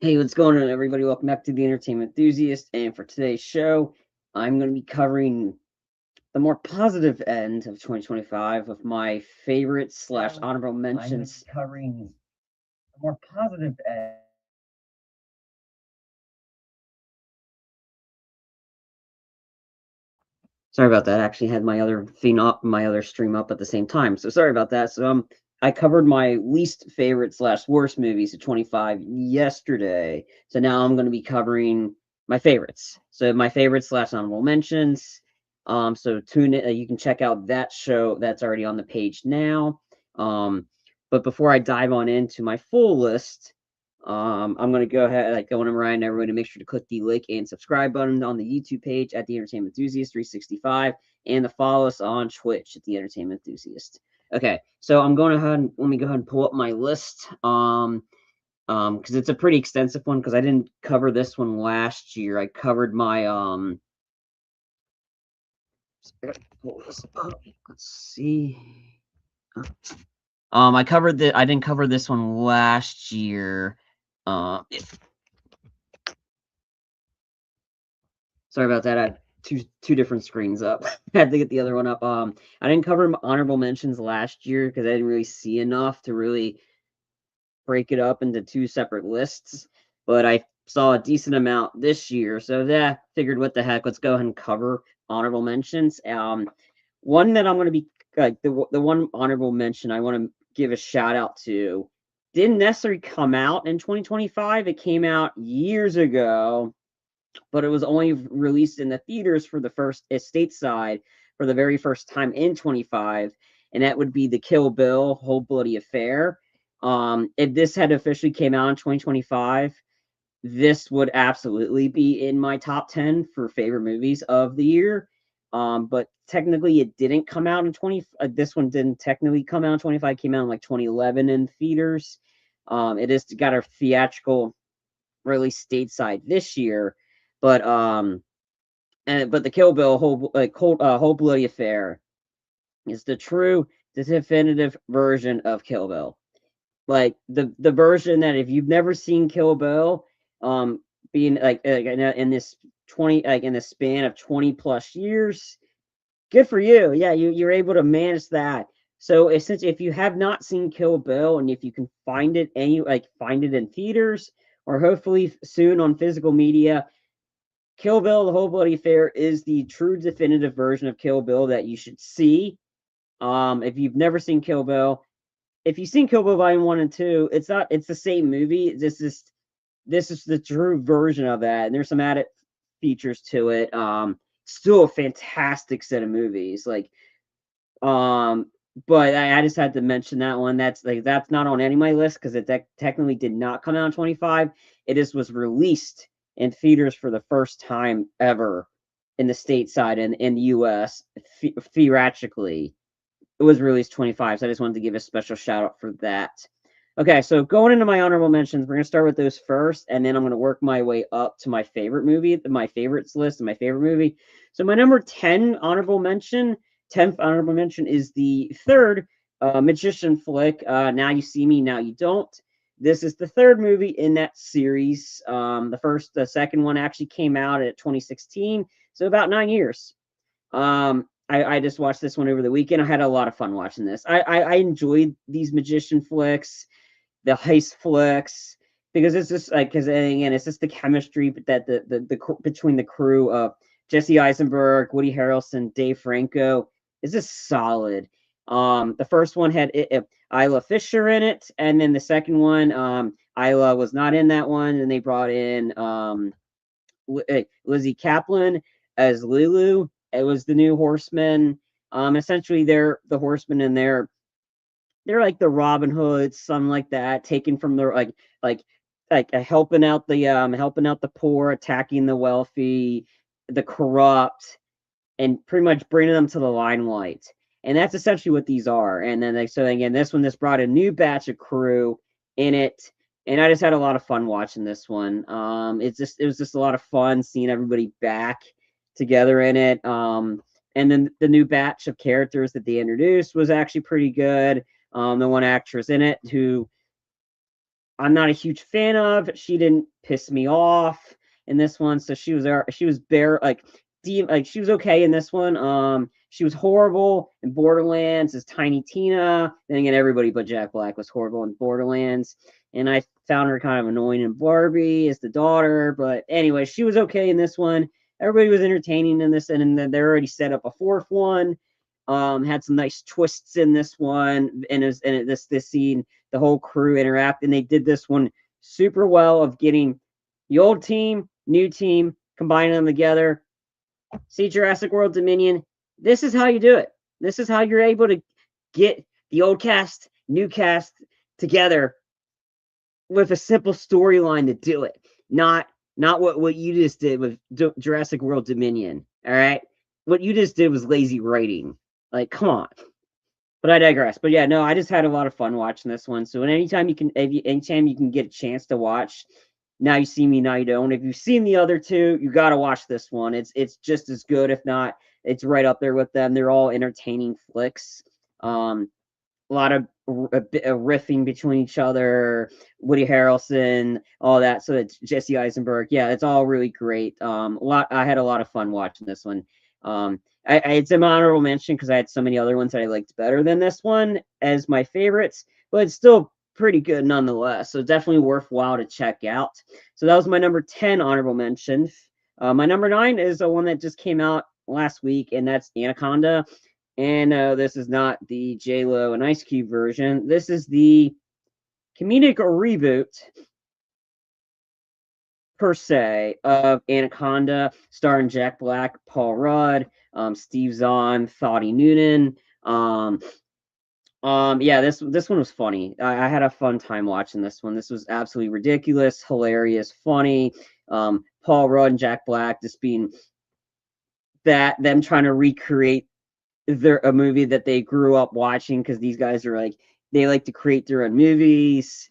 Hey, what's going on, everybody? Welcome back to the Entertainment Enthusiast. And for today's show, I'm going to be covering the more positive end of 2025 of my favorite slash honorable mentions. Covering the more positive end. Sorry about that. I actually had my other thing up, my other stream up at the same time. So sorry about that. I covered my least favorite slash worst movies of 25 yesterday. So now I'm going to be covering my favorites. So my favorites slash honorable mentions. So tune in. You can check out that show that's already on the page now. But before I dive on into my full list, I'm gonna go ahead, like, going to remind everyone to make sure to click the like and subscribe button on the YouTube page at the Entertainment Enthusiast 365, and to follow us on Twitch at the Entertainment Enthusiast. Okay, so I'm going ahead and let me go ahead and pull up my list. Because it's a pretty extensive one. Because I didn't cover this one last year. I covered my pull this up. Let's see. I didn't cover this one last year. Uh, Sorry about that. I had two different screens up. I had to get the other one up. I didn't cover honorable mentions last year because I didn't really see enough to really break it up into two separate lists. But I saw a decent amount this year, so that figured, what the heck? Let's go ahead and cover honorable mentions. One that I'm going to be like the one honorable mention I want to give a shout out to didn't necessarily come out in 2025. It came out years ago, but it was only released in the theaters for the first stateside for the very first time in 25, and that would be the Kill Bill Whole Bloody Affair. If this had officially came out in 2025, this would absolutely be in my top 10 for favorite movies of the year. But technically, it didn't come out in 20. This one didn't technically come out in 25. Came out in like 2011 in theaters. It has got a theatrical release stateside this year, but but the Kill Bill Whole Bloody Affair is the definitive version of Kill Bill. Like the version that, if you've never seen Kill Bill, being in this 20 like in the span of 20 plus years, good for you. Yeah, you're able to manage that. So essentially, if you have not seen Kill Bill, and if you can find it in theaters or hopefully soon on physical media, Kill Bill: The Whole Bloody Affair is the true definitive version of Kill Bill that you should see. If you've never seen Kill Bill, if you've seen Kill Bill Volume 1 and 2, it's the same movie. This is the true version of that, and there's some added features to it. Still a fantastic set of movies. Um, but I just had to mention that one. That's not on any of my list because it technically did not come out in 25. It just was released in theaters for the first time ever in the stateside and in the US theatrically. It was released 25, so I just wanted to give a special shout out for that. Okay, so going into my honorable mentions, we're gonna start with those first, and then I'm gonna work my way up to my favorite movie, my favorites list, and my favorite movie. So my number 10 honorable mention, 10th honorable mention, is the third magician flick, Now You See Me, Now You Don't. This is the third movie in that series. The second one actually came out at 2016, so about 9 years. I just watched this one over the weekend. I had a lot of fun watching this. I enjoyed these magician flicks, the heist flicks, because it's just like, because again, it's just the chemistry that the between the crew of Jesse Eisenberg, Woody Harrelson, Dave Franco is just solid. The first one had Isla Fisher in it, and then the second one, Isla was not in that one, and they brought in Lizzie Kaplan as Lulu. It was the new Horsemen. Essentially, they're the Horsemen, and they're like the Robin Hoods, something like that, taken from the like helping out the poor, attacking the wealthy, the corrupt, and pretty much bringing them to the limelight. And that's essentially what these are. And then so again, this brought a new batch of crew in it, and I just had a lot of fun watching this one. It was just a lot of fun seeing everybody back together in it. And then the new batch of characters that they introduced was actually pretty good. The one actress in it who I'm not a huge fan of. She didn't piss me off in this one, so she was bare like she was okay in this one. She was horrible in Borderlands as Tiny Tina. Then again, everybody but Jack Black was horrible in Borderlands, and I found her kind of annoying in Barbie as the daughter. But anyway, she was okay in this one. Everybody was entertaining in this, and then they already set up a fourth one. Had some nice twists in this one, and this scene, the whole crew interact, and they did this one super well of getting the old team, new team, combining them together. See Jurassic World Dominion. This is how you do it. This is how you're able to get the old cast, new cast together with a simple storyline to do it. Not what you just did with Jurassic World Dominion. All right, what you just did was lazy writing. Like, come on. But I digress. But yeah, no, I just had a lot of fun watching this one. So anytime you can, anytime you can get a chance to watch, Now You See Me, Now You Don't. If you've seen the other two, you got to watch this one. It's just as good, if not, it's right up there with them. They're all entertaining flicks. A lot of riffing between each other, Woody Harrelson, all that. So it's Jesse Eisenberg. Yeah, it's all really great. I had a lot of fun watching this one. It's an honorable mention because I had so many other ones that I liked better than this one as my favorites, but it's still pretty good nonetheless. So definitely worthwhile to check out. So that was my number 10 honorable mention. My number 9 is the one that just came out last week, and that's Anaconda. And this is not the J-Lo and Ice Cube version. This is the comedic reboot, per se, of Anaconda, starring Jack Black, Paul Rudd, Steve Zahn, Thotty Noonan. Yeah, this one was funny. I had a fun time watching this one. This was absolutely ridiculous, hilarious, funny. Paul Rudd and Jack Black just being them trying to recreate a movie that they grew up watching, because these guys are like, they like to create their own movies.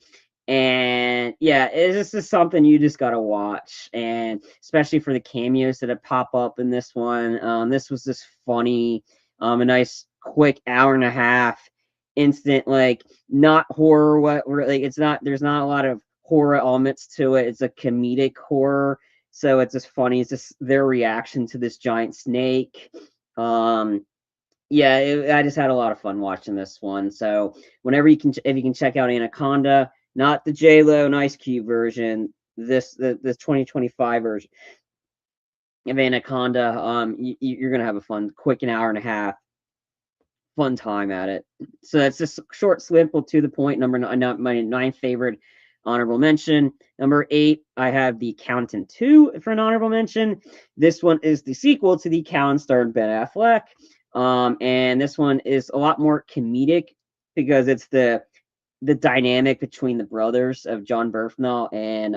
And yeah, this is something you just gotta watch, and especially for the cameos that have pop up in this one. This was just funny, a nice quick hour and a half, instant, like, not horror, like, it's not, there's not a lot of horror elements to it. It's a comedic horror, so it's just funny. It's just their reaction to this giant snake. Yeah, I just had a lot of fun watching this one. So whenever you can, if you can check out Anaconda, not the J-Lo and Ice Cube version, the 2025 version of Anaconda, you're gonna have a fun, quick, an hour and a half, fun time at it. So that's just short, simple, to the point. Number 9, my 9th favorite honorable mention. Number 8, I have The Accountant 2 for an honorable mention. This one is the sequel to The Accountant, starring Ben Affleck. And this one is a lot more comedic because it's the dynamic between the brothers of John Bernthal and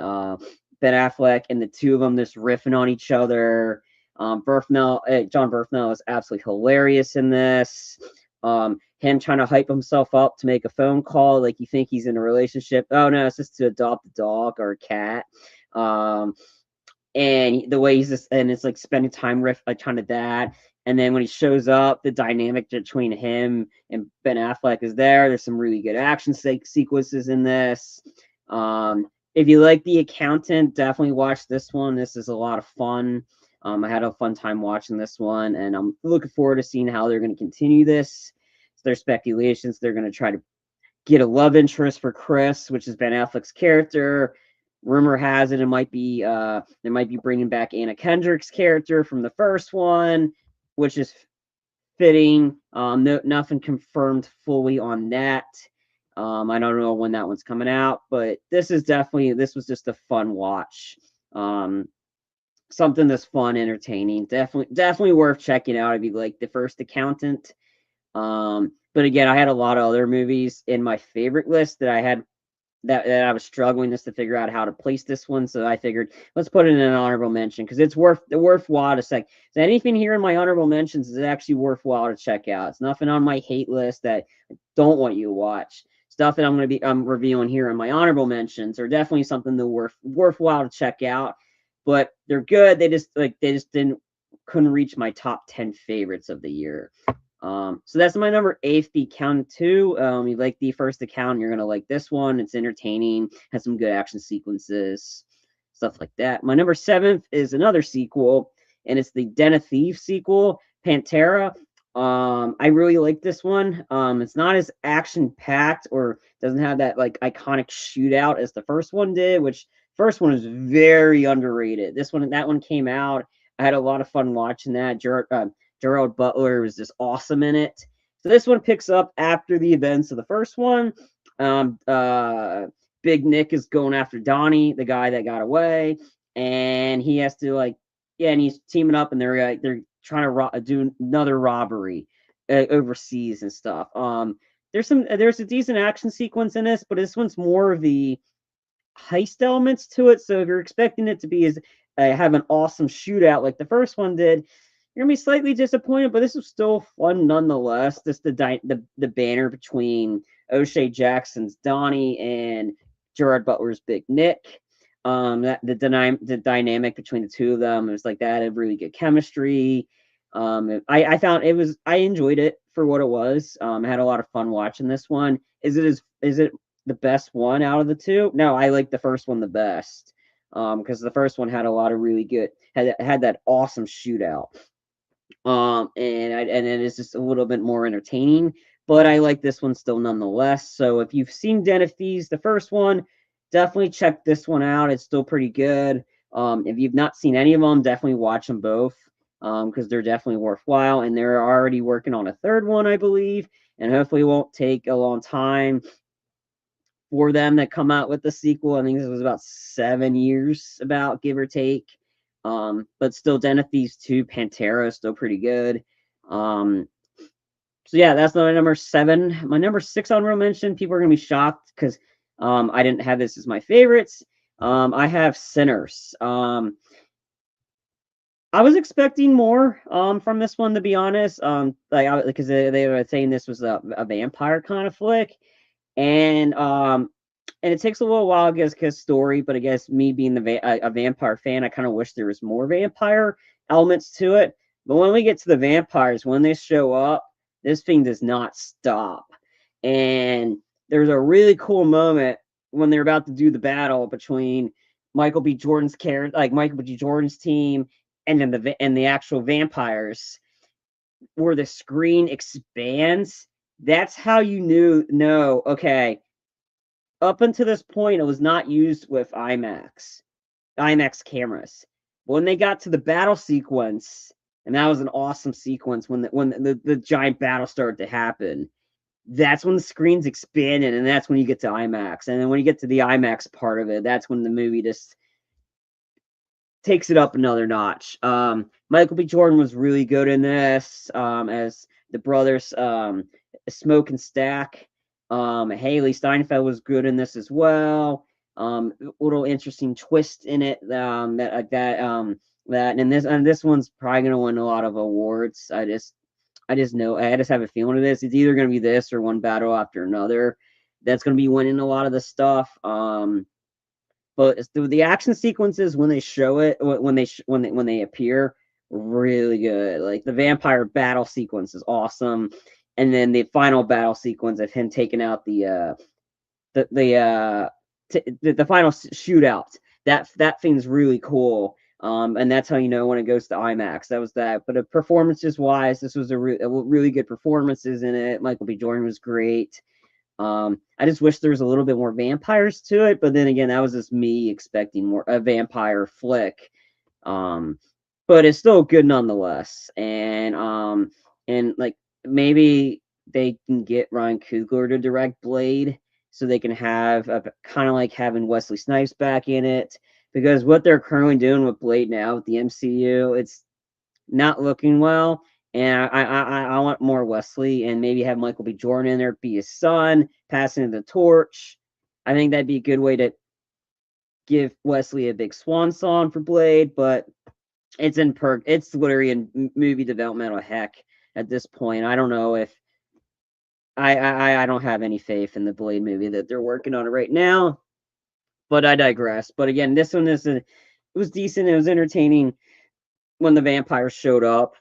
Ben Affleck, and the two of them just riffing on each other. John Bernthal is absolutely hilarious in this. Him trying to hype himself up to make a phone call, like you think he's in a relationship. Oh no, it's just to adopt a dog or a cat. And the way he's just, and it's like spending time like trying to that. And then when he shows up, the dynamic between him and Ben Affleck is there. There's some really good action sequences in this. If you like The Accountant, definitely watch this one. This is a lot of fun. I had a fun time watching this one, and I'm looking forward to seeing how they're going to continue this. There's speculations they're going to try to get a love interest for Chris, which is Ben Affleck's character. Rumor has it might be they might be bringing back Anna Kendrick's character from the first one, which is fitting. Nothing confirmed fully on that. I don't know when that one's coming out, but this was just a fun watch. Something that's fun, entertaining, definitely worth checking out if you like the first Accountant. But again, I had a lot of other movies in my favorite list that I had that I was struggling just to figure out how to place this one. So I figured, let's put it in an honorable mention because it's worthwhile to check. So anything here in my honorable mentions is actually worthwhile to check out. It's nothing on my hate list that I don't want you to watch. Stuff that I'm reviewing here in my honorable mentions are definitely something that worthwhile to check out. But they're good. They just couldn't reach my top 10 favorites of the year. So that's my number 8, The Accountant 2. You like the first account, you're gonna like this one. It's entertaining, has some good action sequences, stuff like that. My number 7 is another sequel, and it's the Den of Thieves sequel, Pantera. I really like this one. It's not as action packed or doesn't have that like iconic shootout as the first one did, which first one is very underrated. That one came out. I had a lot of fun watching that. Gerald Butler was just awesome in it. So this one picks up after the events of the first one. Um, uh, Big Nick is going after Donnie, the guy that got away, and he has to and he's teaming up, and they're trying to do another robbery overseas and stuff. There's a decent action sequence in this, but this one's more of the heist elements to it. So if you're expecting it to be as have an awesome shootout like the first one did, you're gonna be slightly disappointed. But this is still fun nonetheless. Just the banner between O'Shea Jackson's Donnie and Gerard Butler's Big Nick. That the dynamic between the two of them, it was like that, had really good chemistry. I found I enjoyed it for what it was. I had a lot of fun watching this one. Is it the best one out of the two? No, I like the first one the best. Because the first one had a lot of really good had that awesome shootout. And then it's just a little bit more entertaining, but I like this one still nonetheless. So if you've seen Den of Thieves, the first one, definitely check this one out. It's still pretty good. If you've not seen any of them, definitely watch them both. Because they're definitely worthwhile, and they're already working on a third one, I believe, and hopefully it won't take a long time for them to come out with the sequel. I think this was about 7 years, about give or take. But still, Den of Thieves 2, Pantera is still pretty good. So yeah, that's my number 7. My number 6 honorable mention. People are gonna be shocked because I didn't have this as my favorites. I have Sinners. I was expecting more from this one, to be honest. Because they were saying this was a vampire kind of flick, and it takes a little while, I guess, because story. But I guess me being a vampire fan, I kind of wish there was more vampire elements to it. But when we get to the vampires, when they show up, this thing does not stop. And there's a really cool moment when they're about to do the battle between Michael B. Jordan's character, like Michael B. Jordan's team, and then the actual vampires, where the screen expands. That's how you know, okay, up until this point, it was not used with IMAX cameras. But when they got to the battle sequence, and that was an awesome sequence when the giant battle started to happen. That's when the screens expanded, and that's when you get to IMAX. And then when you get to the IMAX part of it, that's when the movie just takes it up another notch. Michael B. Jordan was really good in this, as the brothers, Smoke and Stack. Haley Steinfeld was good in this as well. Little interesting twist in it, and this one's probably gonna win a lot of awards. I just know, I just have a feeling of this. It's either gonna be this or One Battle After Another that's gonna be winning a lot of the stuff. But the action sequences when they show it, when they appear, really good. Like the vampire battle sequence is awesome, and then the final battle sequence of him taking out the final shootout. That thing's really cool. And that's how you know when it goes to IMAX. That was that. But performances wise, this was a really good performances in it. Michael B. Jordan was great. I just wish there was a little bit more vampires to it, but then again, that was just me expecting more a vampire flick. But it's still good nonetheless. And like maybe they can get Ryan Coogler to direct Blade, so they can have kind of like having Wesley Snipes back in it, because what they're currently doing with Blade now with the MCU, it's not looking well. And I want more Wesley, and maybe have Michael B. Jordan in there, be his son, passing the torch. I think that'd be a good way to give Wesley a big swan song for Blade, but it's literally in movie developmental heck at this point. I don't know if I don't have any faith in the Blade movie that they're working on it right now, but I digress. But again, this one it was decent. It was entertaining when the vampires showed up.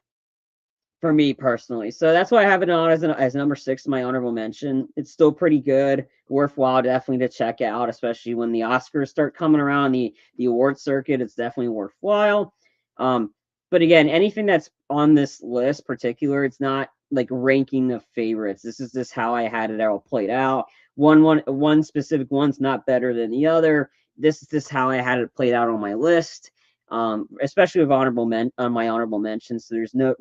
for me personally. So that's why I have it on as number 6 in my honorable mention. It's still pretty good, worthwhile definitely to check out, especially when the Oscars start coming around, the award circuit. It's definitely worthwhile. Um, but again, anything that's on this list, particular, it's not like ranking the favorites. This is just how I had it all played out. One specific one's not better than the other. This is just how I had it played out on my list. Especially with my honorable mentions. So there's no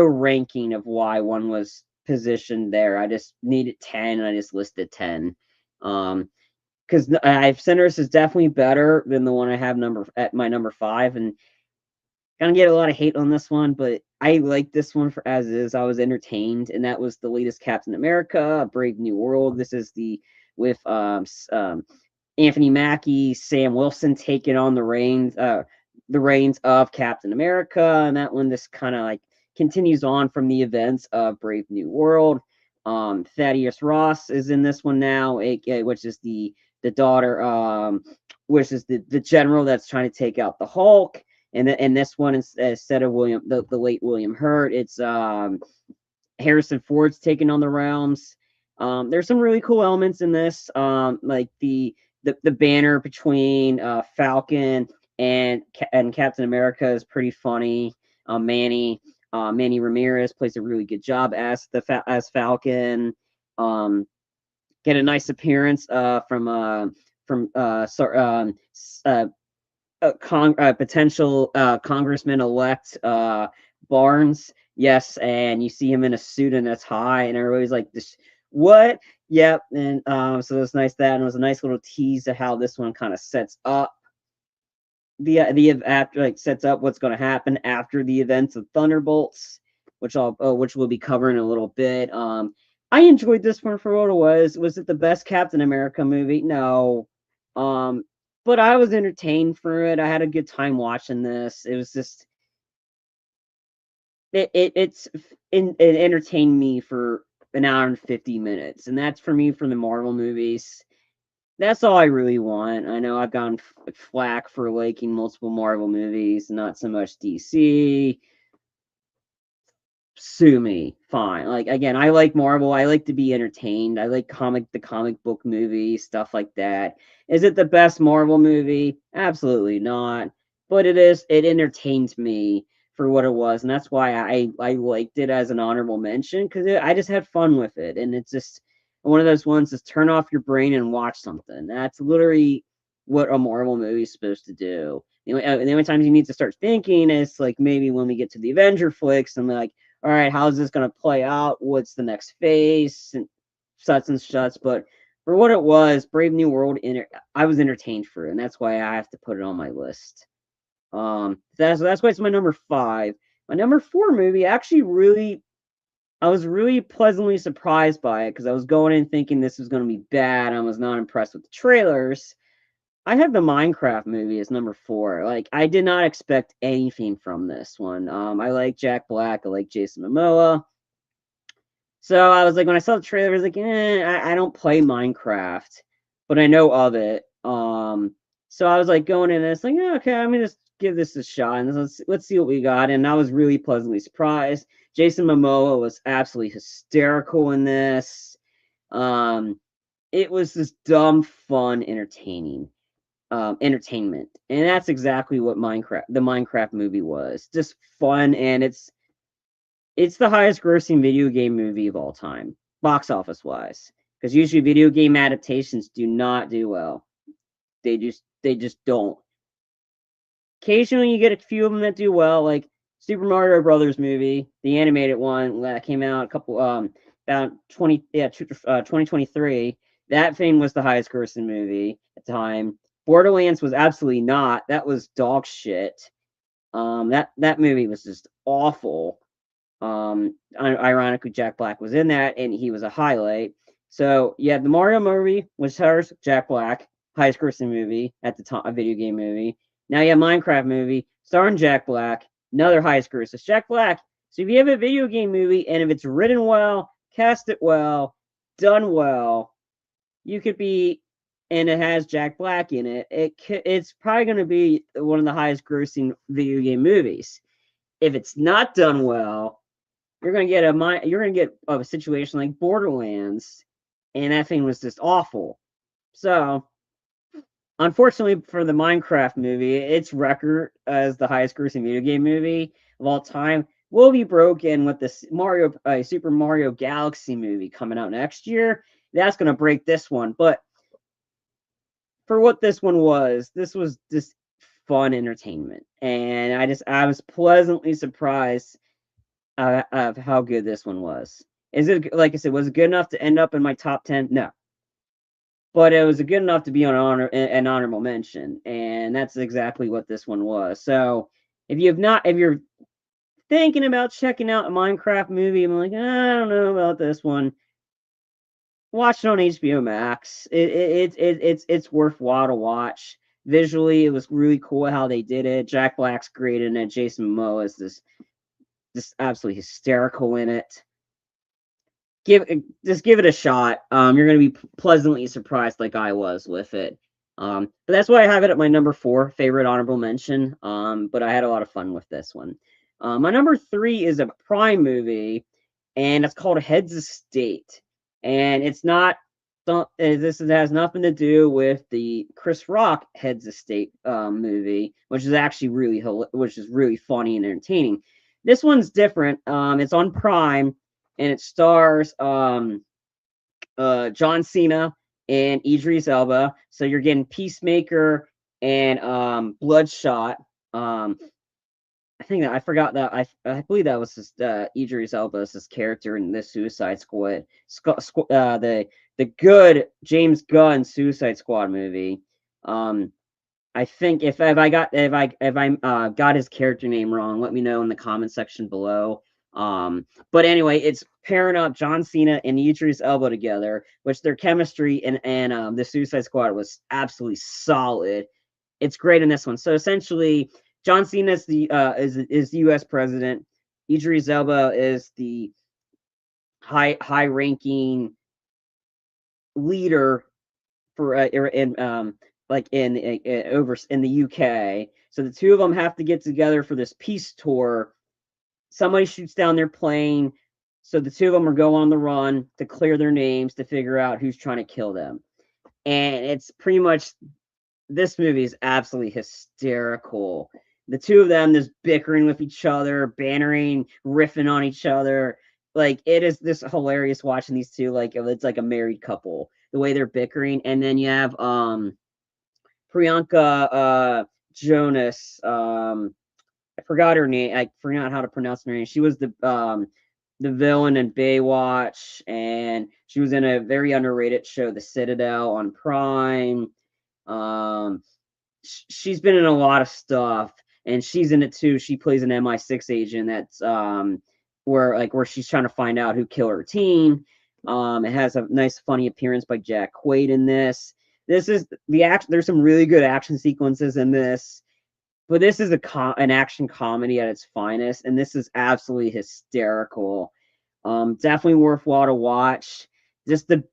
ranking of why one was positioned there. I just needed 10 and I just listed 10. Because I've Sinners is definitely better than the one I have at my number 5, and gonna get a lot of hate on this one, but I like this one for as is. I was entertained, and that was the latest Captain America, Brave New World. This is the with Anthony Mackie, Sam Wilson taking on the reins of Captain America, and that one just kind of like continues on from the events of Brave New World. Thaddeus Ross is in this one now, which is the daughter, which is the general that's trying to take out the Hulk. And this one, instead of the late William Hurt, it's Harrison Ford's taking on the realms. There's some really cool elements in this, like the banner between Falcon and Captain America is pretty funny. Manny Ramirez plays a really good job as Falcon. Get a nice appearance from potential Congressman elect Barnes. Yes, and you see him in a suit and a tie, and everybody's like, "This what?" Yep, and so it was nice and it was a nice little tease to how this one kind of sets up the after sets up what's going to happen after the events of Thunderbolts, which we'll be covering in a little bit. I enjoyed this one for what it was. Was it the best Captain America movie? No. But I was entertained for it. I had a good time watching this. It was just it entertained me for an hour and 50 minutes, and that's for me for the Marvel movies. That's all I really want. I know I've gotten flack for liking multiple Marvel movies, not so much DC. Sue me, fine. Like again, I like Marvel. I like to be entertained. I like the comic book movie, stuff like that. Is it the best Marvel movie? Absolutely not. But it entertained me for what it was, and that's why I liked it as an honorable mention, because I just had fun with it, and it's just one of those ones is turn off your brain and watch something. That's literally what a Marvel movie is supposed to do. The only times you need to start thinking is like maybe when we get to the Avenger flicks and like, all right, how's this going to play out? What's the next phase? And such and such. But for what it was, Brave New World, I was entertained for it, and that's why I have to put it on my list. That's why it's my number 5. My number 4 movie I was really pleasantly surprised by it because I was going in thinking this was going to be bad. I was not impressed with the trailers. I have the Minecraft movie as number 4. Like, I did not expect anything from this one. I like Jack Black. I like Jason Momoa. So I was like, when I saw the trailer, I was like, I don't play Minecraft, but I know of it. So I was like going in this, like, yeah, okay, I'm gonna just give this a shot and let's see what we got. And I was really pleasantly surprised. Jason Momoa was absolutely hysterical in this. It was just dumb, fun, entertainment, and that's exactly what the Minecraft movie was. Just fun, and it's the highest grossing video game movie of all time, box office wise, because usually video game adaptations do not do well. They just don't. Occasionally you get a few of them that do well, like Super Mario Brothers movie, the animated one that came out a couple about 2023. That thing was the highest grossing movie at the time. Borderlands was absolutely not. That was dog shit. That movie was just awful. Ironically, Jack Black was in that, and he was a highlight. So yeah, the Mario movie was hers. Jack Black, highest grossing movie at the time, a video game movie. Now you have Minecraft movie starring Jack Black, another highest grossing. Jack Black. So if you have a video game movie and if it's written well, cast it well, done well, you could be, and it has Jack Black in it. It's probably going to be one of the highest grossing video game movies. if it's not done well, you're gonna get a situation like Borderlands, and that thing was just awful. So, unfortunately for the Minecraft movie, its record as the highest grossing video game movie of all time will be broken with this Super Mario Galaxy movie coming out next year. That's gonna break this one, but for what this was just fun entertainment, and I was pleasantly surprised of how good this one was. Is it, like I said, was it good enough to end up in my top 10? No, but it was good enough to be on an honorable mention, and that's exactly what this one was. So if you're thinking about checking out a Minecraft movie, I'm like, I don't know about this one. Watch it on HBO Max. It's worthwhile to watch. Visually, it was really cool how they did it. Jack Black's great in it. Jason Momoa is just absolutely hysterical in it. Just give it a shot. You're gonna be pleasantly surprised, like I was with it. But that's why I have it at my number 4 favorite honorable mention. But I had a lot of fun with this one. My number 3 is a Prime movie, and it's called Heads of State. And it's not. This has nothing to do with the Chris Rock Heads of State movie, which is actually really funny and entertaining. This one's different. It's on Prime, and it stars John Cena and Idris Elba. So you're getting Peacemaker and Bloodshot. I think that I forgot that I believe that was just Idris Elba's character in the Suicide Squad, the good James Gunn Suicide Squad movie. I think if I got his character name wrong, let me know in the comment section below. But anyway, it's pairing up John Cena and Idris Elba together, which their chemistry and the Suicide Squad was absolutely solid. It's great in this one. So essentially, John Cena is the U.S. president. Idris Elba is the high ranking leader for like over in the UK. So the two of them have to get together for this peace tour. Somebody shoots down their plane, so the two of them are go on the run to clear their names to figure out who's trying to kill them. And it's pretty much, this movie is absolutely hysterical. The two of them just bickering with each other, bantering, riffing on each other. Like, it is this hilarious watching these two, like it's like a married couple, the way they're bickering. And then you have Priyanka Jonas. I forgot her name. I forgot how to pronounce her name. She was the villain in Baywatch, and she was in a very underrated show, The Citadel, on Prime. She's been in a lot of stuff, and she's in it too. She plays an MI6 agent that's where she's trying to find out who killed her team. It has a nice funny appearance by Jack Quaid in this. This is the action. There's some really good action sequences in this, but this is an action comedy at its finest, and this is absolutely hysterical. Definitely worthwhile to watch. Just to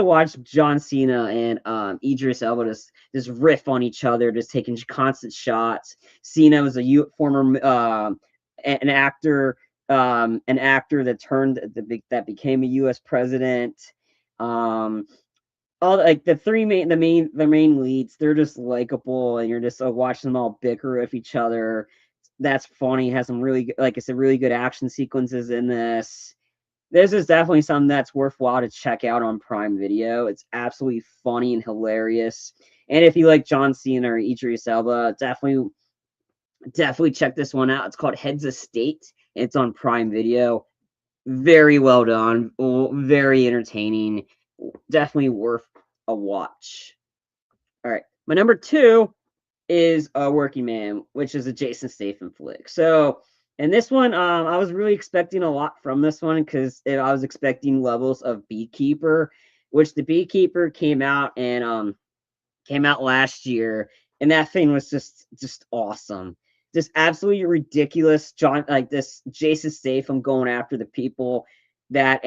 watch John Cena and Idris Elba just riff on each other, just taking constant shots. Cena was a former an actor that became a U.S. president. All like the main leads, they're just likable, and you're just watching them all bicker with each other. That's funny. Has some really, like I said, really good action sequences in this. This is definitely something that's worthwhile to check out on Prime Video. It's absolutely funny and hilarious. And if you like John Cena or Idris Elba, definitely check this one out. It's called Heads of State. It's on Prime Video. Very well done. Very entertaining. Definitely worth a watch. All right. My number 2 is Working Man, which is a Jason Statham flick. So, and this one, I was really expecting a lot from this one because I was expecting levels of Beekeeper, which the Beekeeper came out last year, and that thing was just awesome. Just absolutely ridiculous. This Jason Statham going after the people that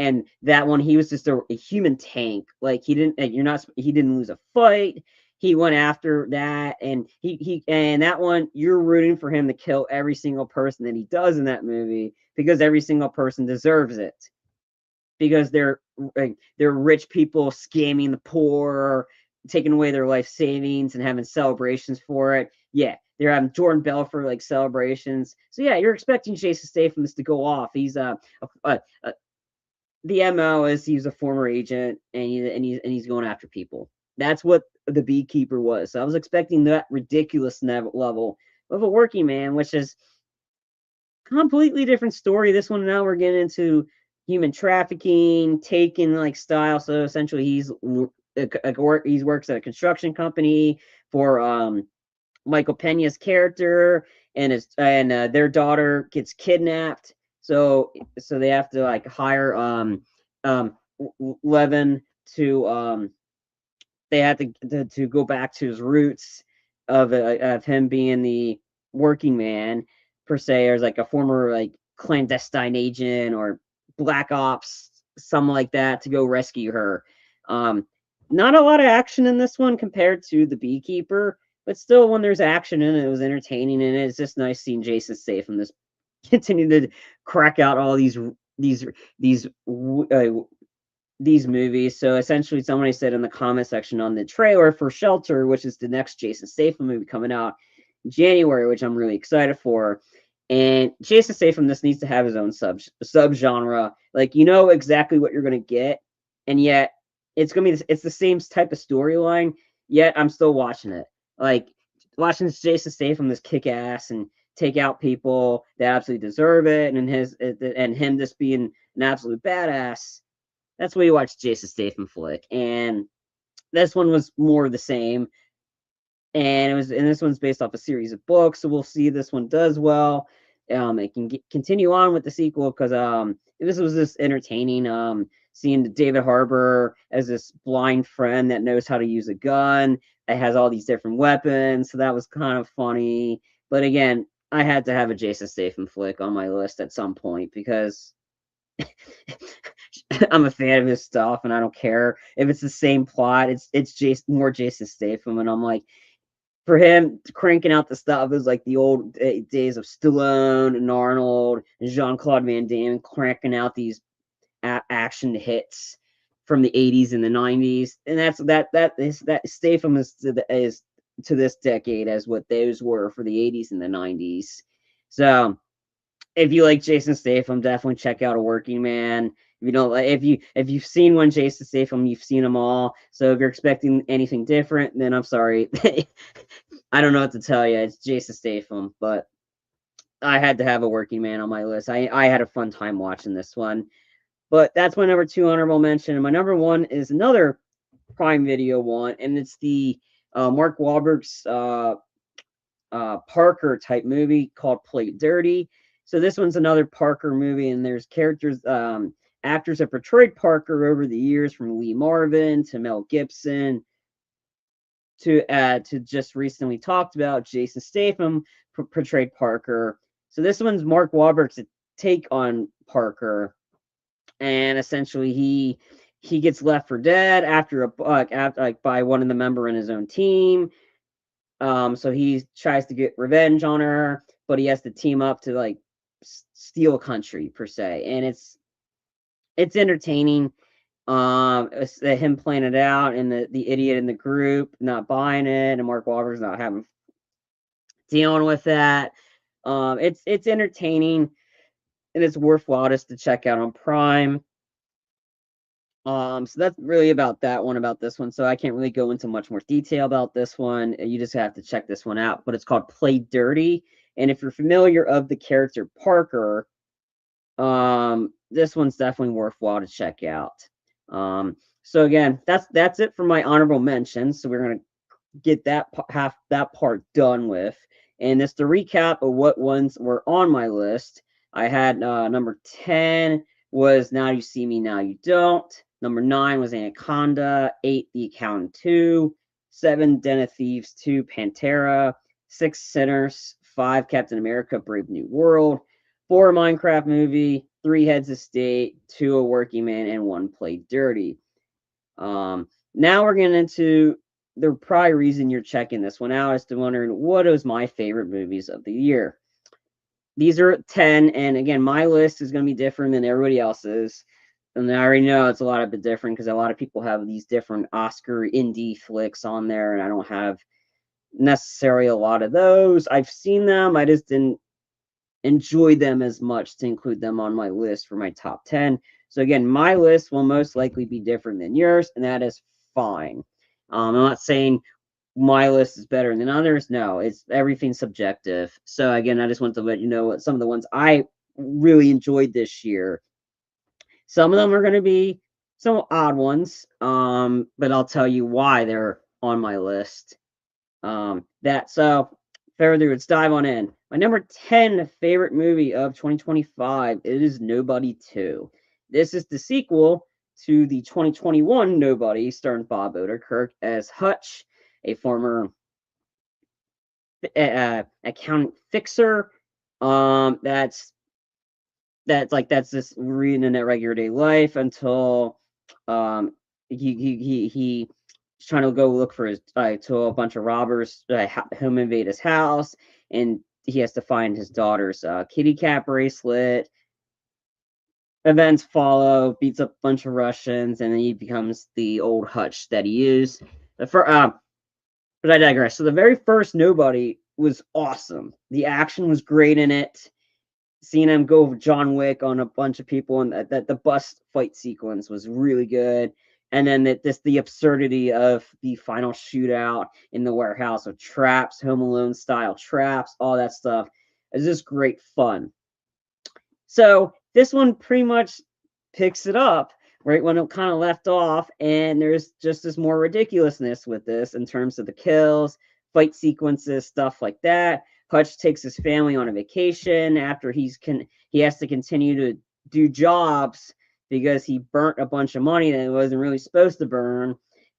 one, he was just a human tank. Like, he didn't lose a fight. he went after that, and and that one you're rooting for him to kill every single person that he does in that movie because every single person deserves it because they're rich people scamming the poor, taking away their life savings and having celebrations for it. Yeah, they're having Jordan Belfort like celebrations. So yeah, you're expecting Jason Statham to go off. He's the MO is he's a former agent and he's going after people. That's what the Beekeeper was. So I was expecting that ridiculous level of a working man, which is completely different story. This one now we're getting into human trafficking, taken like style. So essentially, he works at a construction company for Michael Pena's character, and their daughter gets kidnapped. So they have to like hire um Levin to they had to go back to his roots of him being the working man per se, or as like a former like clandestine agent or black ops, something like that, to go rescue her. Um, Not a lot of action in this one compared to the Beekeeper, but still, when there's action in it, it was entertaining, and it's just nice seeing Jason Statham this continue to crack out all these these uh, these movies. So essentially, somebody said in the comment section on the trailer for Shelter, which is the next Jason Statham movie coming out in January, which I'm really excited for. And Jason Statham, this needs to have his own sub genre. Like you know exactly what you're gonna get, and yet it's the same type of storyline. Yet I'm still watching it. Like watching Jason Statham, this kick ass and take out people that absolutely deserve it, and him just being an absolute badass. That's where you watch Jason Statham flick, and this one was more of the same. And this one's based off a series of books, so we'll see if this one does well. It can continue on with the sequel because this was just entertaining. Seeing David Harbour as this blind friend that knows how to use a gun, that has all these different weapons, so that was kind of funny. But again, I had to have a Jason Statham flick on my list at some point because I'm a fan of his stuff, and I don't care if it's the same plot. It's Jason, more Jason Statham, and I'm like, for him cranking out the stuff is like the old days of Stallone and Arnold and Jean-Claude Van Damme cranking out these action hits from the 80s and the 90s, and that Statham is to this decade as what those were for the 80s and the 90s. So if you like Jason Statham, definitely check out A Working Man. If you don't, if you've seen one Jason Statham, you've seen them all. So if you're expecting anything different, then I'm sorry. I don't know what to tell you. It's Jason Statham, but I had to have A Working Man on my list. I had a fun time watching this one. But that's my number two honorable mention. And my number one is another Prime Video one, and it's the Mark Wahlberg's Parker type movie called Play Dirty. So this one's another Parker movie, and there's actors that portrayed Parker over the years, from Lee Marvin to Mel Gibson to just recently talked about Jason Statham portrayed Parker. So this one's Mark Wahlberg's take on Parker, and essentially he gets left for dead after by one of the member in his own team. So he tries to get revenge on her, but he has to team up to like steal a country per se, and it's entertaining. It's him playing it out, and the idiot in the group not buying it, and Mark Wahlberg's not having dealing with that. It's entertaining, and it's worthwhile just to check out on Prime. So that's really about that one, about this one. So I can't really go into much more detail about this one. You just have to check this one out. But it's called Play Dirty. And if you're familiar of the character Parker, this one's definitely worthwhile to check out. So again, that's it for my honorable mentions. So we're gonna get half that part done with. And just to recap of what ones were on my list, I had number 10 was Now You See Me, Now You Don't. Number 9 was Anaconda. 8, The Accountant 2. 7, Den of Thieves 2, Pantera. 6, Sinners. 5, Captain America, Brave New World. 4, Minecraft Movie. 3, Heads of State. 2, A Working Man, and 1, Play Dirty. Now we're getting into the probably reason you're checking this one out is to wondering what is my favorite movies of the year. These are 10, and again, my list is going to be different than everybody else's. And I already know it's a lot of bit different because a lot of people have these different Oscar indie flicks on there, and I don't have necessarily a lot of those. I've seen them, I just didn't enjoy them as much to include them on my list for my top 10. So again, my list will most likely be different than yours, and that is fine. I'm not saying my list is better than others. No, it's everything subjective. So again, I just want to let you know what some of the ones I really enjoyed this year. Some of them are going to be some odd ones, but I'll tell you why they're on my list. Further, let's dive on in. My number 10 favorite movie of 2025 is Nobody 2. This is the sequel to the 2021 Nobody, starring Bob Odenkirk as Hutch, a former accountant fixer. That's just reading in that regular day life until he's trying to go look for his till a bunch of robbers home invade his house, and he has to find his daughter's kitty cat bracelet. Events follow, beats up a bunch of Russians, and then he becomes the old Hutch that he is. But I digress. So the very first Nobody was awesome. The action was great in it. Seeing him go with John Wick on a bunch of people, and that the bus fight sequence was really good. And then the absurdity of the final shootout in the warehouse with traps, Home Alone style traps, all that stuff is just great fun. So this one pretty much picks it up right when it kind of left off, and there's just this more ridiculousness with this in terms of the kills, fight sequences, stuff like that. Hutch takes his family on a vacation after he has to continue to do jobs because he burnt a bunch of money that he wasn't really supposed to burn,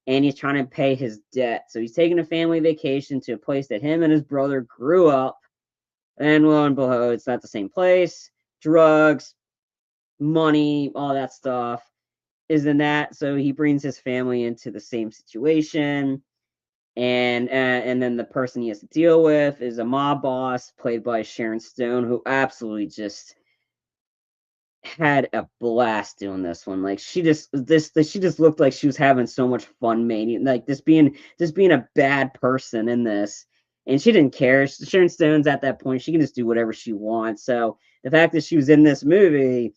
and he's trying to pay his debt. So he's taking a family vacation to a place that him and his brother grew up, and lo and behold, it's not the same place. Drugs, money, all that stuff is in that. So he brings his family into the same situation, and then the person he has to deal with is a mob boss played by Sharon Stone, who absolutely just had a blast doing this one. Like she just looked like she was having so much fun making like this being a bad person in this. And she didn't care. Sharon Stone's at that point. She can just do whatever she wants. So the fact that she was in this movie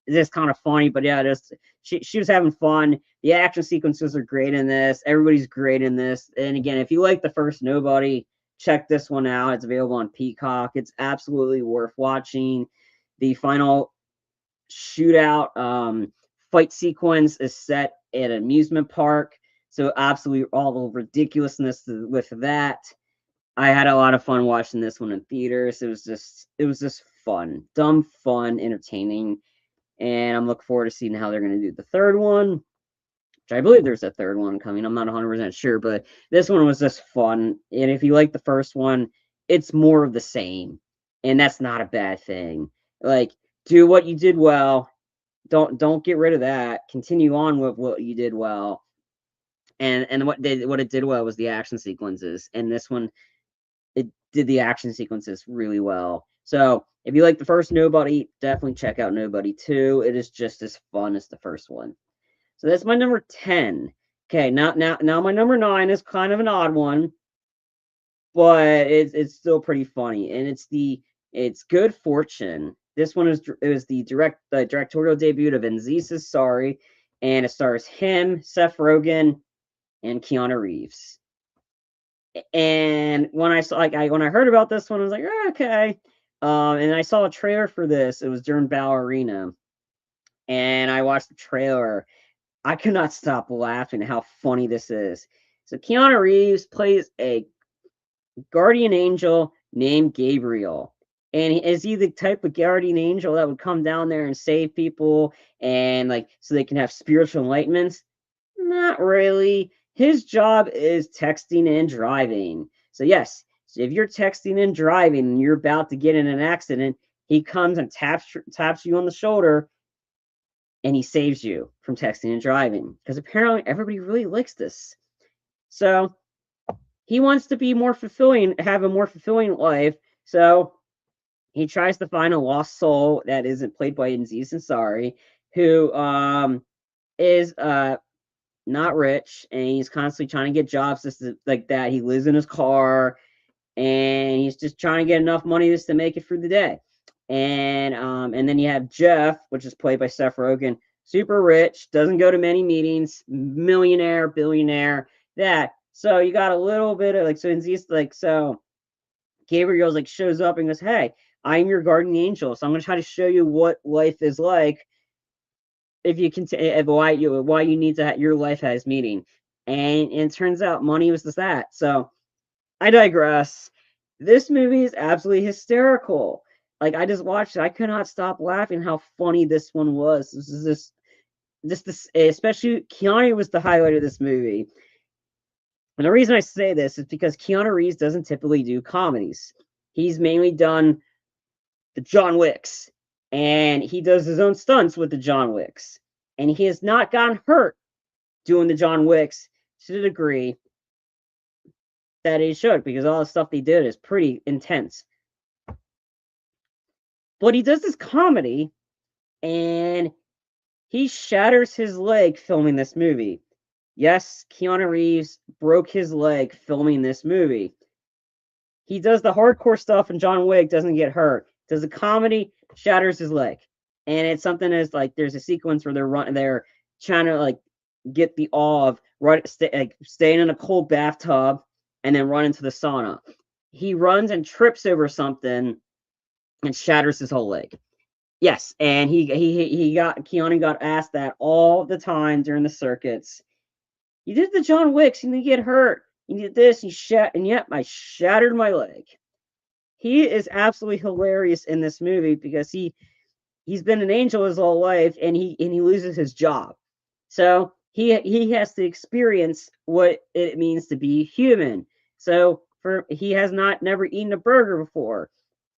is just kind of funny. But yeah, just she was having fun. The action sequences are great in this. Everybody's great in this. And again, if you like the first Nobody, check this one out. It's available on Peacock. It's absolutely worth watching. The final shootout fight sequence is set at an amusement park. So absolutely all the ridiculousness with that. I had a lot of fun watching this one in theaters. It was just fun, dumb fun, entertaining, and I'm looking forward to seeing how they're going to do the third one. Which I believe there's a third one coming. I'm not 100% sure, but this one was just fun. And if you like the first one, it's more of the same, and that's not a bad thing. Like, do what you did well. Don't get rid of that. Continue on with what you did well. And what it did well was the action sequences. And this one, it did the action sequences really well. So if you like the first Nobody, definitely check out Nobody 2. It is just as fun as the first one. So that's my number 10. Okay, now my number 9 is kind of an odd one, but it's still pretty funny. And it's Good Fortune. This one is the directorial debut of Aziz Ansari, and it stars him, Seth Rogen, and Keanu Reeves. And when I saw when I heard about this one, I was like, oh, okay. And I saw a trailer for this. It was during Ballerina, and I watched the trailer. I could not stop laughing at how funny this is. So Keanu Reeves plays a guardian angel named Gabriel. And is he the type of guardian angel that would come down there and save people and so they can have spiritual enlightenments? Not really. His job is texting and driving. So yes, so if you're texting and driving and you're about to get in an accident, he comes and taps you on the shoulder, and he saves you from texting and driving, because apparently everybody really likes this. So he wants to be more fulfilling, have a more fulfilling life. So he tries to find a lost soul that isn't played by Aziz Ansari, who is not rich, and he's constantly trying to get jobs just like that. He lives in his car, and he's just trying to get enough money just to make it through the day. And then you have Jeff, which is played by Seth Rogen, super rich, doesn't go to many meetings, millionaire, billionaire, that. So you got a little bit of like, so in these like, so Gabriel's like shows up and goes, "Hey, I'm your guardian angel, so I'm gonna try to show you what life is like if you can, why you need to your life has meaning." And it turns out money was just that. So I digress. This movie is absolutely hysterical. Like I just watched it, I could not stop laughing how funny this one was. This is this especially Keanu was the highlight of this movie. And the reason I say this is because Keanu Reeves doesn't typically do comedies. He's mainly done the John Wicks, and he does his own stunts with the John Wicks. And he has not gotten hurt doing the John Wicks to the degree that he should, because all the stuff he did is pretty intense. But he does this comedy, and he shatters his leg filming this movie. Yes, Keanu Reeves broke his leg filming this movie. He does the hardcore stuff, and John Wick doesn't get hurt. Does a comedy, shatters his leg, and it's something that's like there's a sequence where they're trying to like get the awe of staying in a cold bathtub and then run into the sauna. He runs and trips over something and shatters his whole leg. Yes, and Keanu got asked that all the time during the circuits. You did the John Wicks, and you get hurt. You did this, and yep, I shattered my leg. He is absolutely hilarious in this movie because he's been an angel his whole life, and he loses his job, so he has to experience what it means to be human. So he has not never eaten a burger before,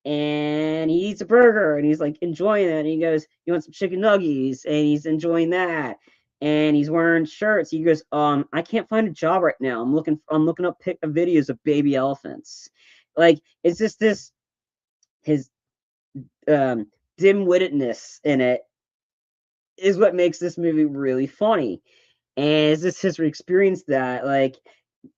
and he eats a burger and he's like enjoying it. And he goes, "You want some chicken nuggets?" And he's enjoying that. And he's wearing shirts. He goes, I can't find a job right now. I'm looking up videos of baby elephants. Like it's just this his dim-wittedness in it is what makes this movie really funny. And it's just his experience that like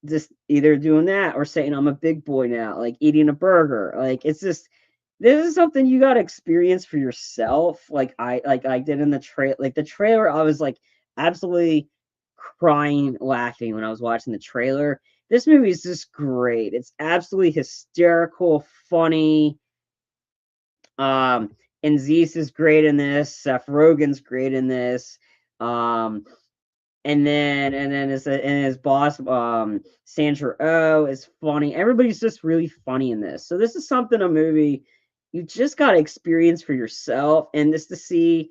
just either doing that or saying I'm a big boy now, like eating a burger. Like it's just this is something you gotta experience for yourself. Like I did in the trailer, I was like absolutely crying laughing when I was watching the trailer. This movie is just great. It's absolutely hysterical, funny. And Zeus is great in this. Seth Rogen's great in this. Um, and his boss, Sandra Oh, is funny. Everybody's just really funny in this. So this is a movie you just got to experience for yourself, and just to see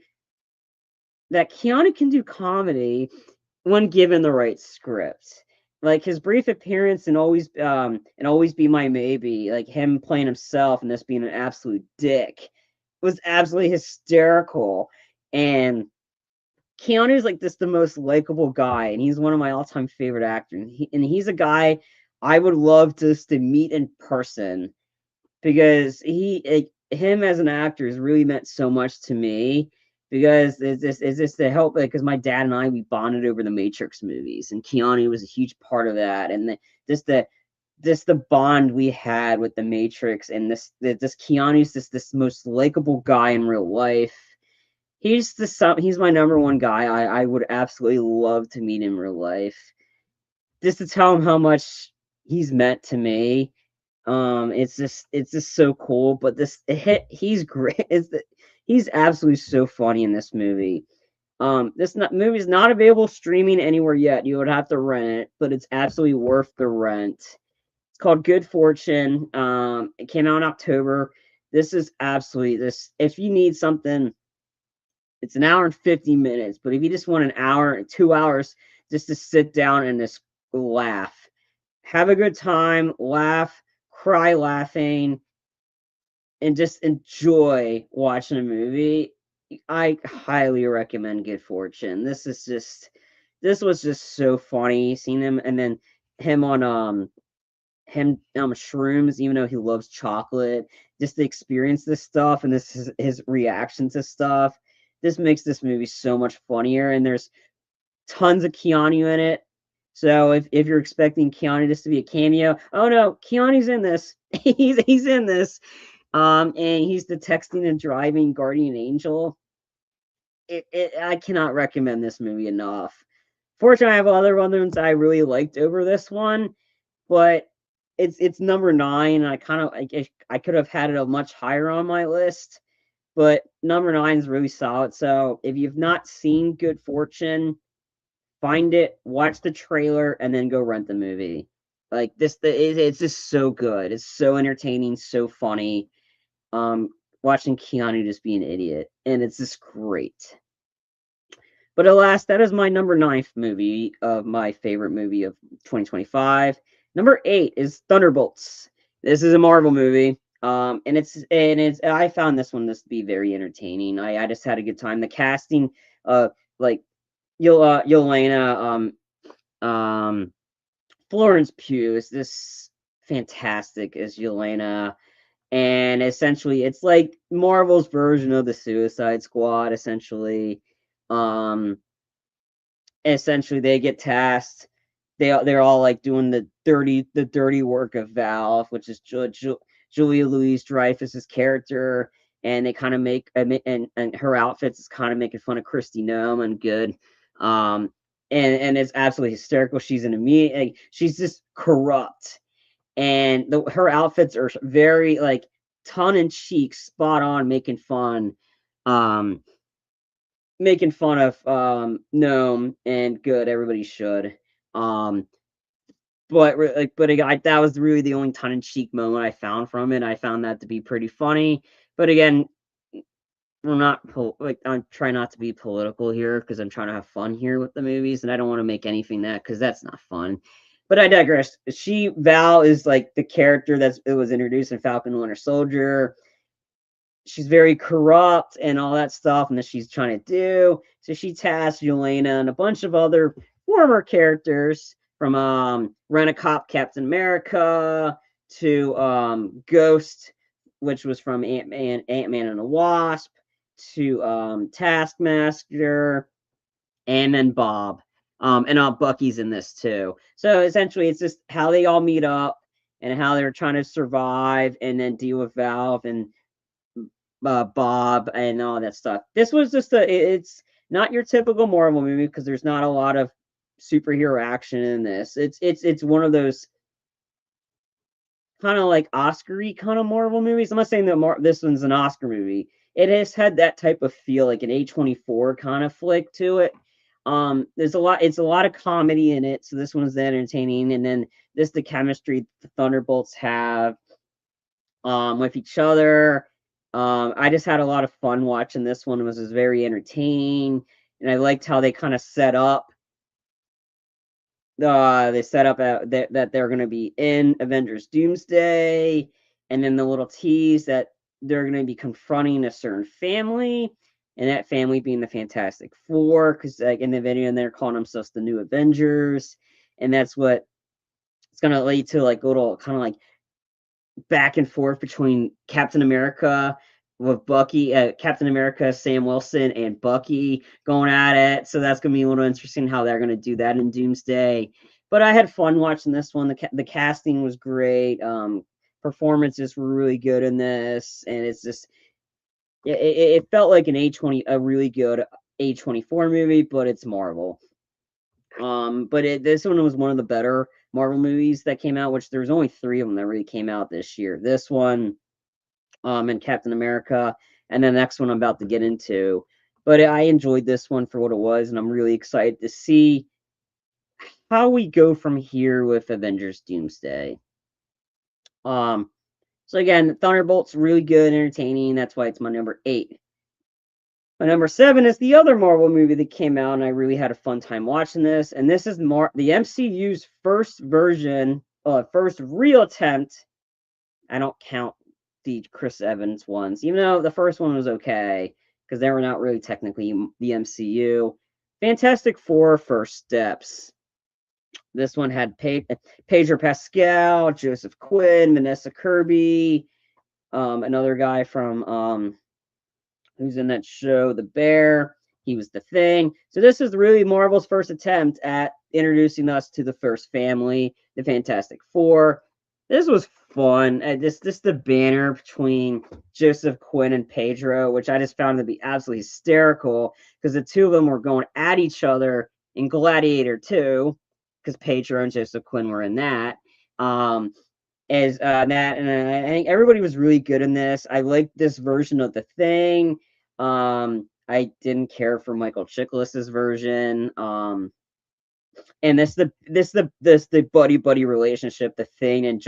that Keanu can do comedy when given the right script. Like his brief appearance in Always Be My Maybe, like him playing himself and this being an absolute dick, was absolutely hysterical. And Keanu's like the most likable guy, and he's one of my all-time favorite actors. He's a guy I would love just to meet in person because him as an actor has really meant so much to me. Because it's just to help, because my dad and I, we bonded over the Matrix movies, and Keanu was a huge part of that. And just the bond we had with the Matrix, and this Keanu's this most likable guy in real life. He's my number one guy. I would absolutely love to meet in real life, just to tell him how much he's meant to me. It's just so cool. But he's great. He's absolutely so funny in this movie. This movie's not available streaming anywhere yet. You would have to rent it, but it's absolutely worth the rent. It's called Good Fortune. It came out in October. This is absolutely this. If you need something, it's an hour and 50 minutes. But if you just want an hour, 2 hours, just to sit down and just laugh, have a good time, laugh, cry laughing, and just enjoy watching a movie, I highly recommend Good Fortune. This was just so funny seeing him, and then him on shrooms, even though he loves chocolate, just to experience this stuff and this his reaction to stuff. This makes this movie so much funnier, and there's tons of Keanu in it. So if you're expecting Keanu just to be a cameo, oh no, Keanu's in this. he's in this. And he's the texting and driving guardian angel. I cannot recommend this movie enough. Fortunately, I have other ones I really liked over this one, but it's number 9. And I could have had it a much higher on my list, but number 9 is really solid. So if you've not seen Good Fortune, find it, watch the trailer, and then go rent the movie. Like it's just so good. It's so entertaining, so funny. Watching Keanu just be an idiot, and it's just great. But alas, that is my number 9th movie of my favorite movie of 2025. Number 8 is Thunderbolts. This is a Marvel movie. I found this one to be very entertaining. I just had a good time. The casting, like Yelena, Florence Pugh is this fantastic as Yelena, and essentially it's like Marvel's version of the Suicide Squad. Um, essentially they get tasked. They're all like doing the dirty work of Valve, which is Julia Louis-Dreyfus's character, and they kind of make and her outfits is kind of making fun of Christy Nome and good. And it's absolutely hysterical. She's an immediate, like, she's just corrupt, and her outfits are very like tongue in cheek, spot on, um, making fun of Gnome and good. Everybody should. Um, that was really the only tongue in cheek moment I found from it. I found that to be pretty funny. But again, we're not I'm trying not to be political here because I'm trying to have fun here with the movies, and I don't want to make anything that because that's not fun. But I digress. Val is like the character it was introduced in Falcon and Winter Soldier. She's very corrupt and all that stuff, and that she's trying to do. So she tasked Yelena and a bunch of other former characters from Rent-A-Cop Captain America to Ghost, which was from Ant-Man and the Wasp, to Taskmaster, and then Bob. And Bucky's in this too. So essentially, it's just how they all meet up and how they're trying to survive and then deal with Valve and Bob and all that stuff. This was just it's not your typical Marvel movie because there's not a lot of superhero action in this. It's one of those kind of like Oscar-y kind of Marvel movies. I'm not saying that this one's an Oscar movie. It has had that type of feel, like an A24 kind of flick to it. It's a lot of comedy in it, so this one's entertaining. And then the chemistry the Thunderbolts have with each other. I just had a lot of fun watching this one. It was very entertaining, and I liked how they kind of set up. That they're going to be in Avengers Doomsday, and then the little tease that they're going to be confronting a certain family, and that family being the Fantastic Four, because like in the video, and they're calling themselves the New Avengers, and that's what it's going to lead to, like little kind of like back and forth between Captain America with Bucky, Captain America, Sam Wilson, and Bucky going at it. So that's going to be a little interesting how they're going to do that in Doomsday. But I had fun watching this one. The casting was great. Performances were really good in this, and it's just it felt like a really good A24 movie, but it's Marvel. But this one was one of the better Marvel movies that came out, which there's only 3 of them that really came out this year. This one, and Captain America, and then the next one I'm about to get into. But I enjoyed this one for what it was, and I'm really excited to see how we go from here with Avengers Doomsday. So again, Thunderbolts really good, entertaining. That's why it's my number 8. My number 7 is the other Marvel movie that came out, and I really had a fun time watching this. And this is the MCU's first version, first real attempt. I don't count the Chris Evans ones, even though the first one was okay, because they were not really technically the MCU. Fantastic Four: First Steps. This one had Pedro Pascal, Joseph Quinn, Vanessa Kirby, another guy from who's in that show, The Bear. He was the Thing. So this is really Marvel's first attempt at introducing us to the first family, the Fantastic Four. This was fun. This the banner between Joseph Quinn and Pedro, which I just found to be absolutely hysterical because the two of them were going at each other in Gladiator 2, because Pedro and Joseph Quinn were in that. As that, and I think everybody was really good in this. I liked this version of the Thing. I didn't care for Michael Chiklis's version. And this the buddy relationship the Thing and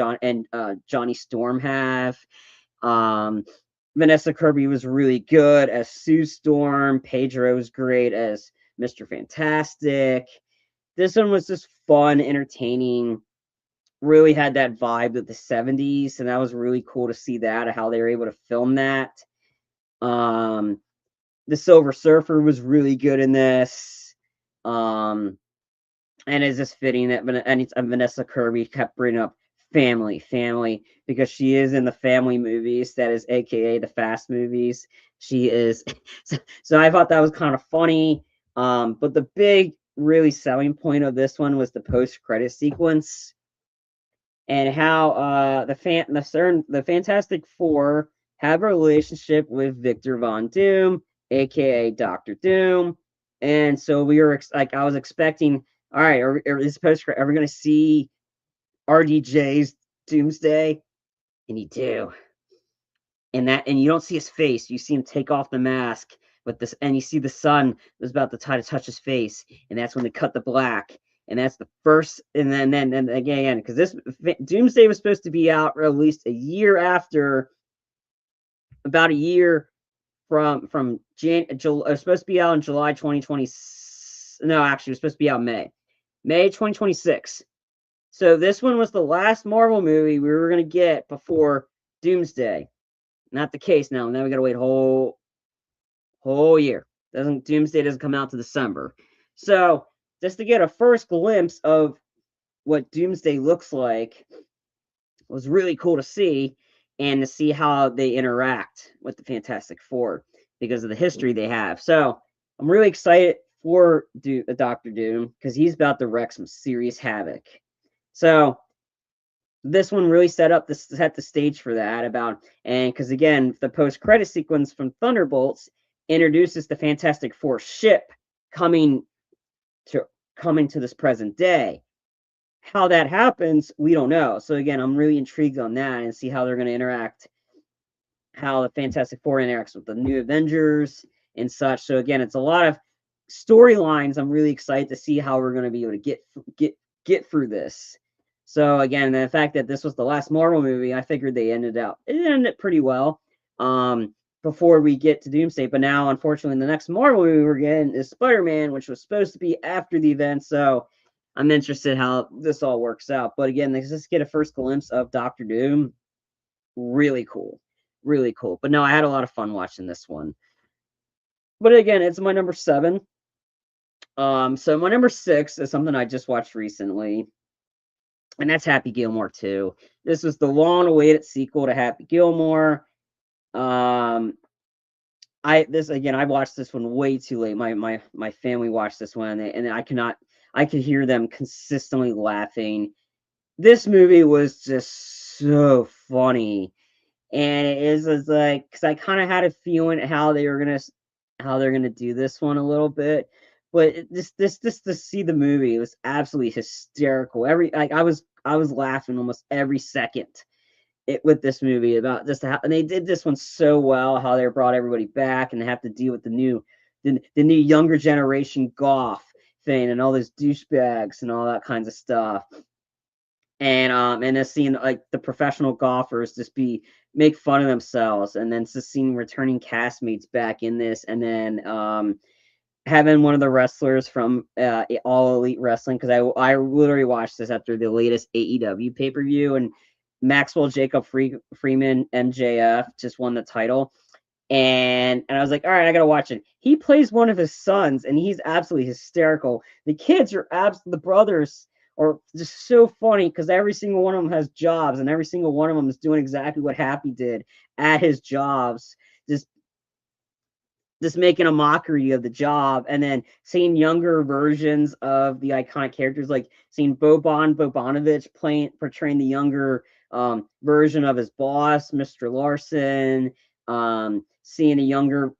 Johnny Storm have. Um, Vanessa Kirby was really good as Sue Storm. Pedro's great as Mr. Fantastic. This one was just fun, entertaining. Really had that vibe of the 70s, and that was really cool to see that, how they were able to film that. The Silver Surfer was really good in this. And it's just fitting that Vanessa Kirby kept bringing up family, because she is in the family movies, that is AKA the Fast movies. She is. So I thought that was kind of funny. But the big, really selling point of this one was the post-credit sequence and how the Fantastic Four have a relationship with Victor Von Doom, aka Doctor Doom. And so we were I was expecting, all right, are we going to see RDJ's Doomsday? And you do. And you don't see his face. You see him take off the mask with this, and you see the sun was about to touch his face, and that's when they cut the black. And that's the first, and then again, because this Doomsday was supposed to be out at least a year after, about a year from it was supposed to be out in July 2020. No, actually, it was supposed to be out in May 2026. So this one was the last Marvel movie we were going to get before Doomsday. Not the case now. Now we got to wait whole year. Doomsday doesn't come out to December. So just to get a first glimpse of what Doomsday looks like was really cool to see, and to see how they interact with the Fantastic Four because of the history they have. So I'm really excited for Doctor Doom, because he's about to wreak some serious havoc. So this one really set the stage for that, and because again, the post-credit sequence from Thunderbolts introduces the Fantastic Four ship coming to this present day. How that happens, we don't know. So again, I'm really intrigued on that and see how they're going to interact, how the Fantastic Four interacts with the New Avengers and such. So again, it's a lot of storylines. I'm really excited to see how we're going to be able to get through this. So again, the fact that this was the last Marvel movie, I figured it ended pretty well before we get to Doomsday. But now, unfortunately, the next Marvel movie we're getting is Spider-Man, which was supposed to be after the event. So I'm interested how this all works out. But again, let's just get a first glimpse of Doctor Doom. Really cool. Really cool. But no, I had a lot of fun watching this one. But again, it's my number 7. So my number 6 is something I just watched recently, and that's Happy Gilmore 2. This was the long-awaited sequel to Happy Gilmore. I watched this one way too late. My family watched this one, and I could hear them consistently laughing. This movie was just so funny, and it was like, because I kind of had a feeling how they're gonna do this one a little bit. But just to see the movie, it was absolutely hysterical. I was laughing almost every second with this movie, about just how, and they did this one so well, how they brought everybody back, and they have to deal with the new younger generation goth thing, and all those douchebags and all that kinds of stuff. And then seeing like the professional golfers just make fun of themselves, and then just seeing returning castmates back in this, and then having one of the wrestlers from All Elite Wrestling, because I literally watched this after the latest AEW pay-per-view, and Maxwell Jacob Freeman, MJF, just won the title. And I was like, all right, I gotta watch it. He plays one of his sons, and he's absolutely hysterical. The kids are the brothers or just so funny because every single one of them has jobs and every single one of them is doing exactly what Happy did at his jobs, just making a mockery of the job, and then seeing younger versions of the iconic characters, like seeing Bobanovich portraying the younger version of his boss, Mr. Larson. Seeing a younger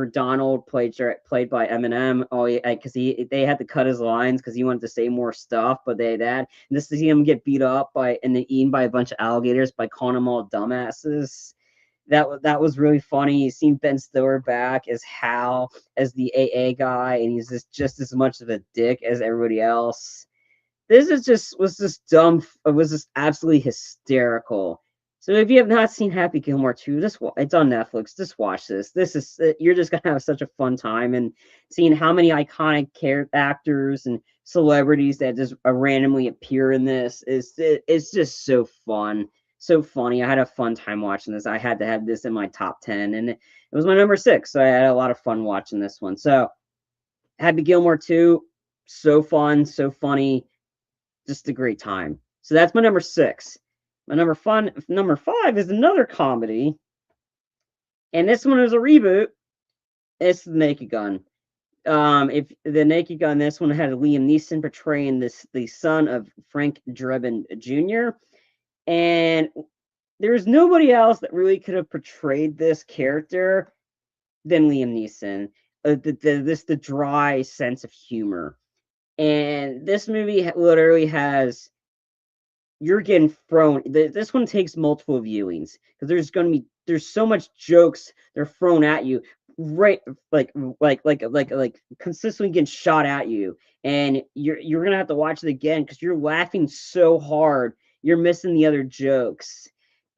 Donald played by Eminem. Oh, yeah, because they had to cut his lines because he wanted to say more stuff, but they that. And just to see him get beat up and then eaten by a bunch of alligators by calling them all dumbasses. That was really funny. You seen Ben Stiller back as Hal, as the AA guy, and he's just as much of a dick as everybody else. This is just was just dumb. It was just absolutely hysterical. So if you have not seen Happy Gilmore 2, it's on Netflix. Just watch this. You're just gonna have such a fun time, and seeing how many iconic actors and celebrities that just randomly appear in this it's just so fun, so funny. I had a fun time watching this. I had to have this in my top 10, and it was my number 6. So I had a lot of fun watching this one. So Happy Gilmore 2, so fun, so funny, just a great time. So that's my number 6. My number 5 is another comedy, and this one is a reboot. It's The Naked Gun. If the Naked Gun, this one had Liam Neeson portraying the son of Frank Drebin Jr. And there's nobody else that really could have portrayed this character than Liam Neeson. The dry sense of humor, and this movie literally has, you're getting thrown. This one takes multiple viewings because there's so much jokes they're thrown at you, right, like consistently getting shot at you, and you're gonna have to watch it again because you're laughing so hard you're missing the other jokes.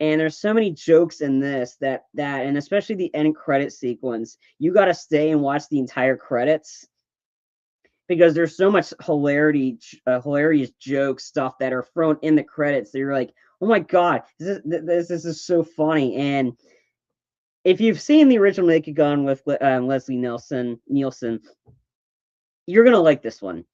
And there's so many jokes in this and especially the end credit sequence, you got to stay and watch the entire credits because there's so much hilarious joke stuff that are thrown in the credits that you're like, oh my god, this is so funny. And if you've seen the original Naked Gun with Leslie Nielsen, you're gonna like this one.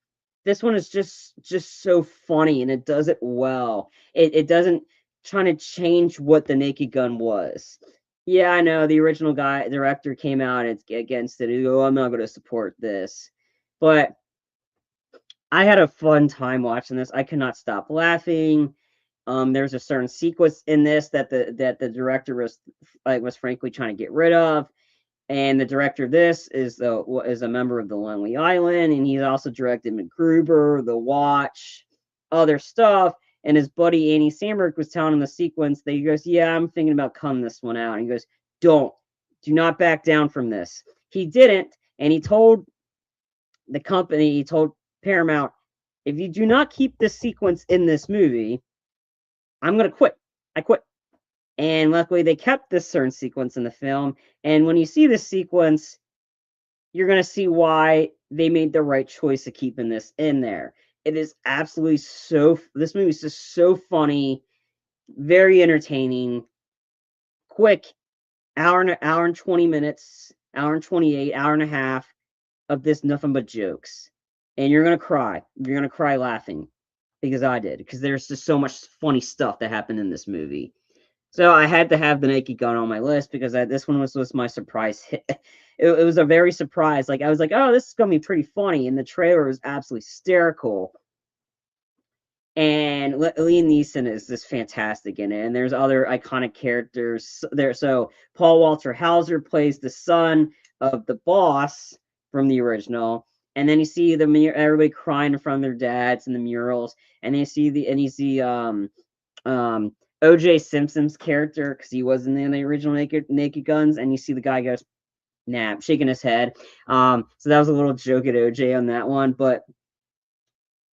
This one is just so funny, and it does it well. It doesn't try to change what the Naked Gun was. Yeah, I know the original director came out against it. He go, I'm not going to support this, but I had a fun time watching this. I could not stop laughing. There's a certain sequence in this that the director was frankly trying to get rid of, and the director of this is a member of the Lonely Island, and he's also directed MacGruber, The Watch, other stuff. And his buddy Andy Samberg was telling him the sequence. That he goes, "Yeah, I'm thinking about cutting this one out." And he goes, do not back down from this." He didn't, and he told the company, he told Paramount, "If you do not keep this sequence in this movie, I'm gonna quit. I quit." And luckily, they kept this certain sequence in the film. And when you see this sequence, you're gonna see why they made the right choice of keeping this in there. It is absolutely this movie is just so funny, very entertaining, quick, hour and 20 minutes, hour and 28, hour and a half of this nothing but jokes. And you're gonna cry. You're gonna cry laughing. Because I did. Because there's just so much funny stuff that happened in this movie. So I had to have The Naked Gun on my list because this one was my surprise hit. It was a very surprise. Like I was like, oh, this is gonna be pretty funny, and the trailer was absolutely hysterical. And Liam Neeson is just fantastic in it, and there's other iconic characters there. So Paul Walter Hauser plays the son of the boss from the original, and then you see everybody crying in front of their dads in the murals, and you see O.J. Simpson's character because he was in the original Naked Guns, and you see the guy goes, "Nah," shaking his head. So that was a little joke at OJ on that one, but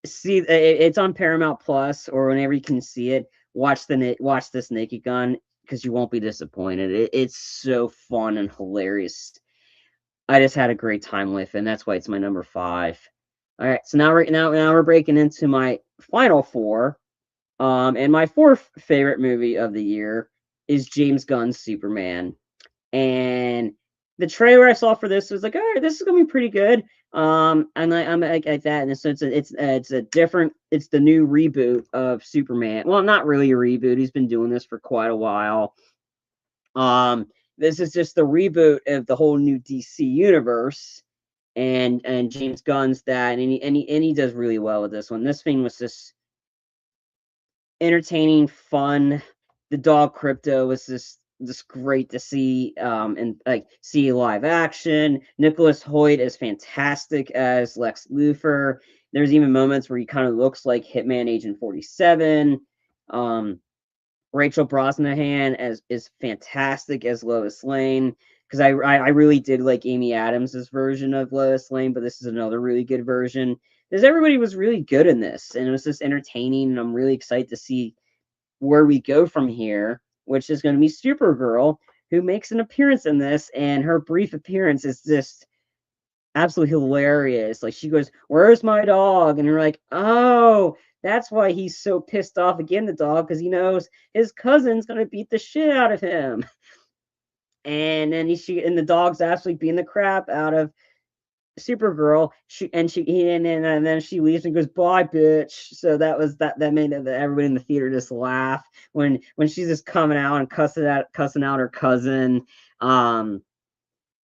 see, it's on Paramount Plus or whenever you can see it. Watch this Naked Gun because you won't be disappointed. It's so fun and hilarious. I just had a great time with it, and that's why it's my number 5. All right, so now we're breaking into my final 4. And my 4th favorite movie of the year is James Gunn's Superman. And the trailer I saw for this was like, all right, this is gonna be pretty good. I'm like that, and so it's a different. It's the new reboot of Superman. Well, not really a reboot. He's been doing this for quite a while. Um, this is just the reboot of the whole new DC universe, and James Gunn's that, and he does really well with this one. This thing was just entertaining, fun. The dog Crypto was just great to see, and like see live action. Nicholas Hoyt is fantastic as Lex Luthor. There's even moments where he kind of looks like Hitman Agent 47. Um, Rachel Brosnahan as is fantastic as Lois Lane, because I really did like Amy Adams's version of Lois Lane, but this is another really good version. Because everybody was really good in this, and it was just entertaining, and I'm really excited to see where we go from here, which is going to be Supergirl, who makes an appearance in this, and her brief appearance is just absolutely hilarious. Like she goes, "Where's my dog?" And you're like, "Oh, that's why he's so pissed off again, the dog, because he knows his cousin's gonna beat the shit out of him." And then the dog's actually beating the crap out of Supergirl. And then she leaves and goes, "Bye, bitch." So that made everybody in the theater just laugh when she's just coming out and cussing out her cousin. And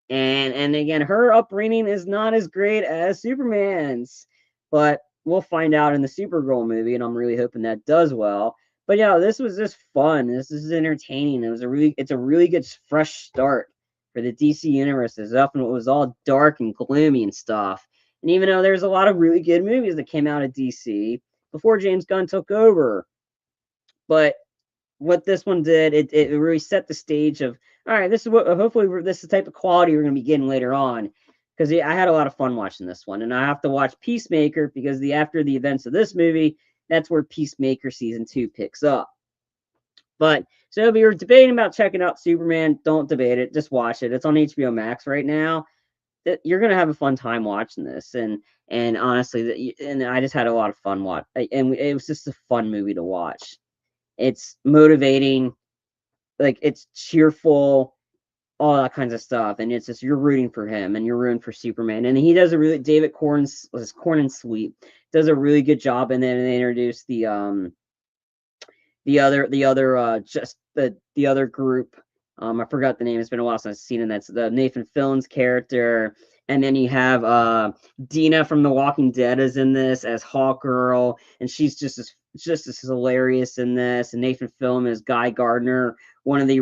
again, her upbringing is not as great as Superman's, but we'll find out in the Supergirl movie, and I'm really hoping that does well. But yeah, this was just fun. This is entertaining. It's a really good fresh start for the DC universe. It's often it was all dark and gloomy and stuff. And even though there's a lot of really good movies that came out of DC before James Gunn took over, but what this one did, it really set the stage of, all right, this is what hopefully this is the type of quality we're going to be getting later on. Because I had a lot of fun watching this one, and I have to watch Peacemaker because after the events of this movie, that's where Peacemaker season 2 picks up. But so if you're debating about checking out Superman, don't debate it. Just watch it. It's on HBO Max right now. You're gonna have a fun time watching this, and honestly, and I just had a lot of fun and it was just a fun movie to watch. It's motivating, like it's cheerful, all that kinds of stuff, and it's just you're rooting for him and you're rooting for Superman, and he does a really David Corn Sweet does a really good job, and then they introduce the other group. I forgot the name. It's been a while since I've seen it. That's the Nathan Fillon's character. And then you have Dina from The Walking Dead is in this as Hawk Girl, and she's just as hilarious in this. And Nathan Fillon is Guy Gardner, one of the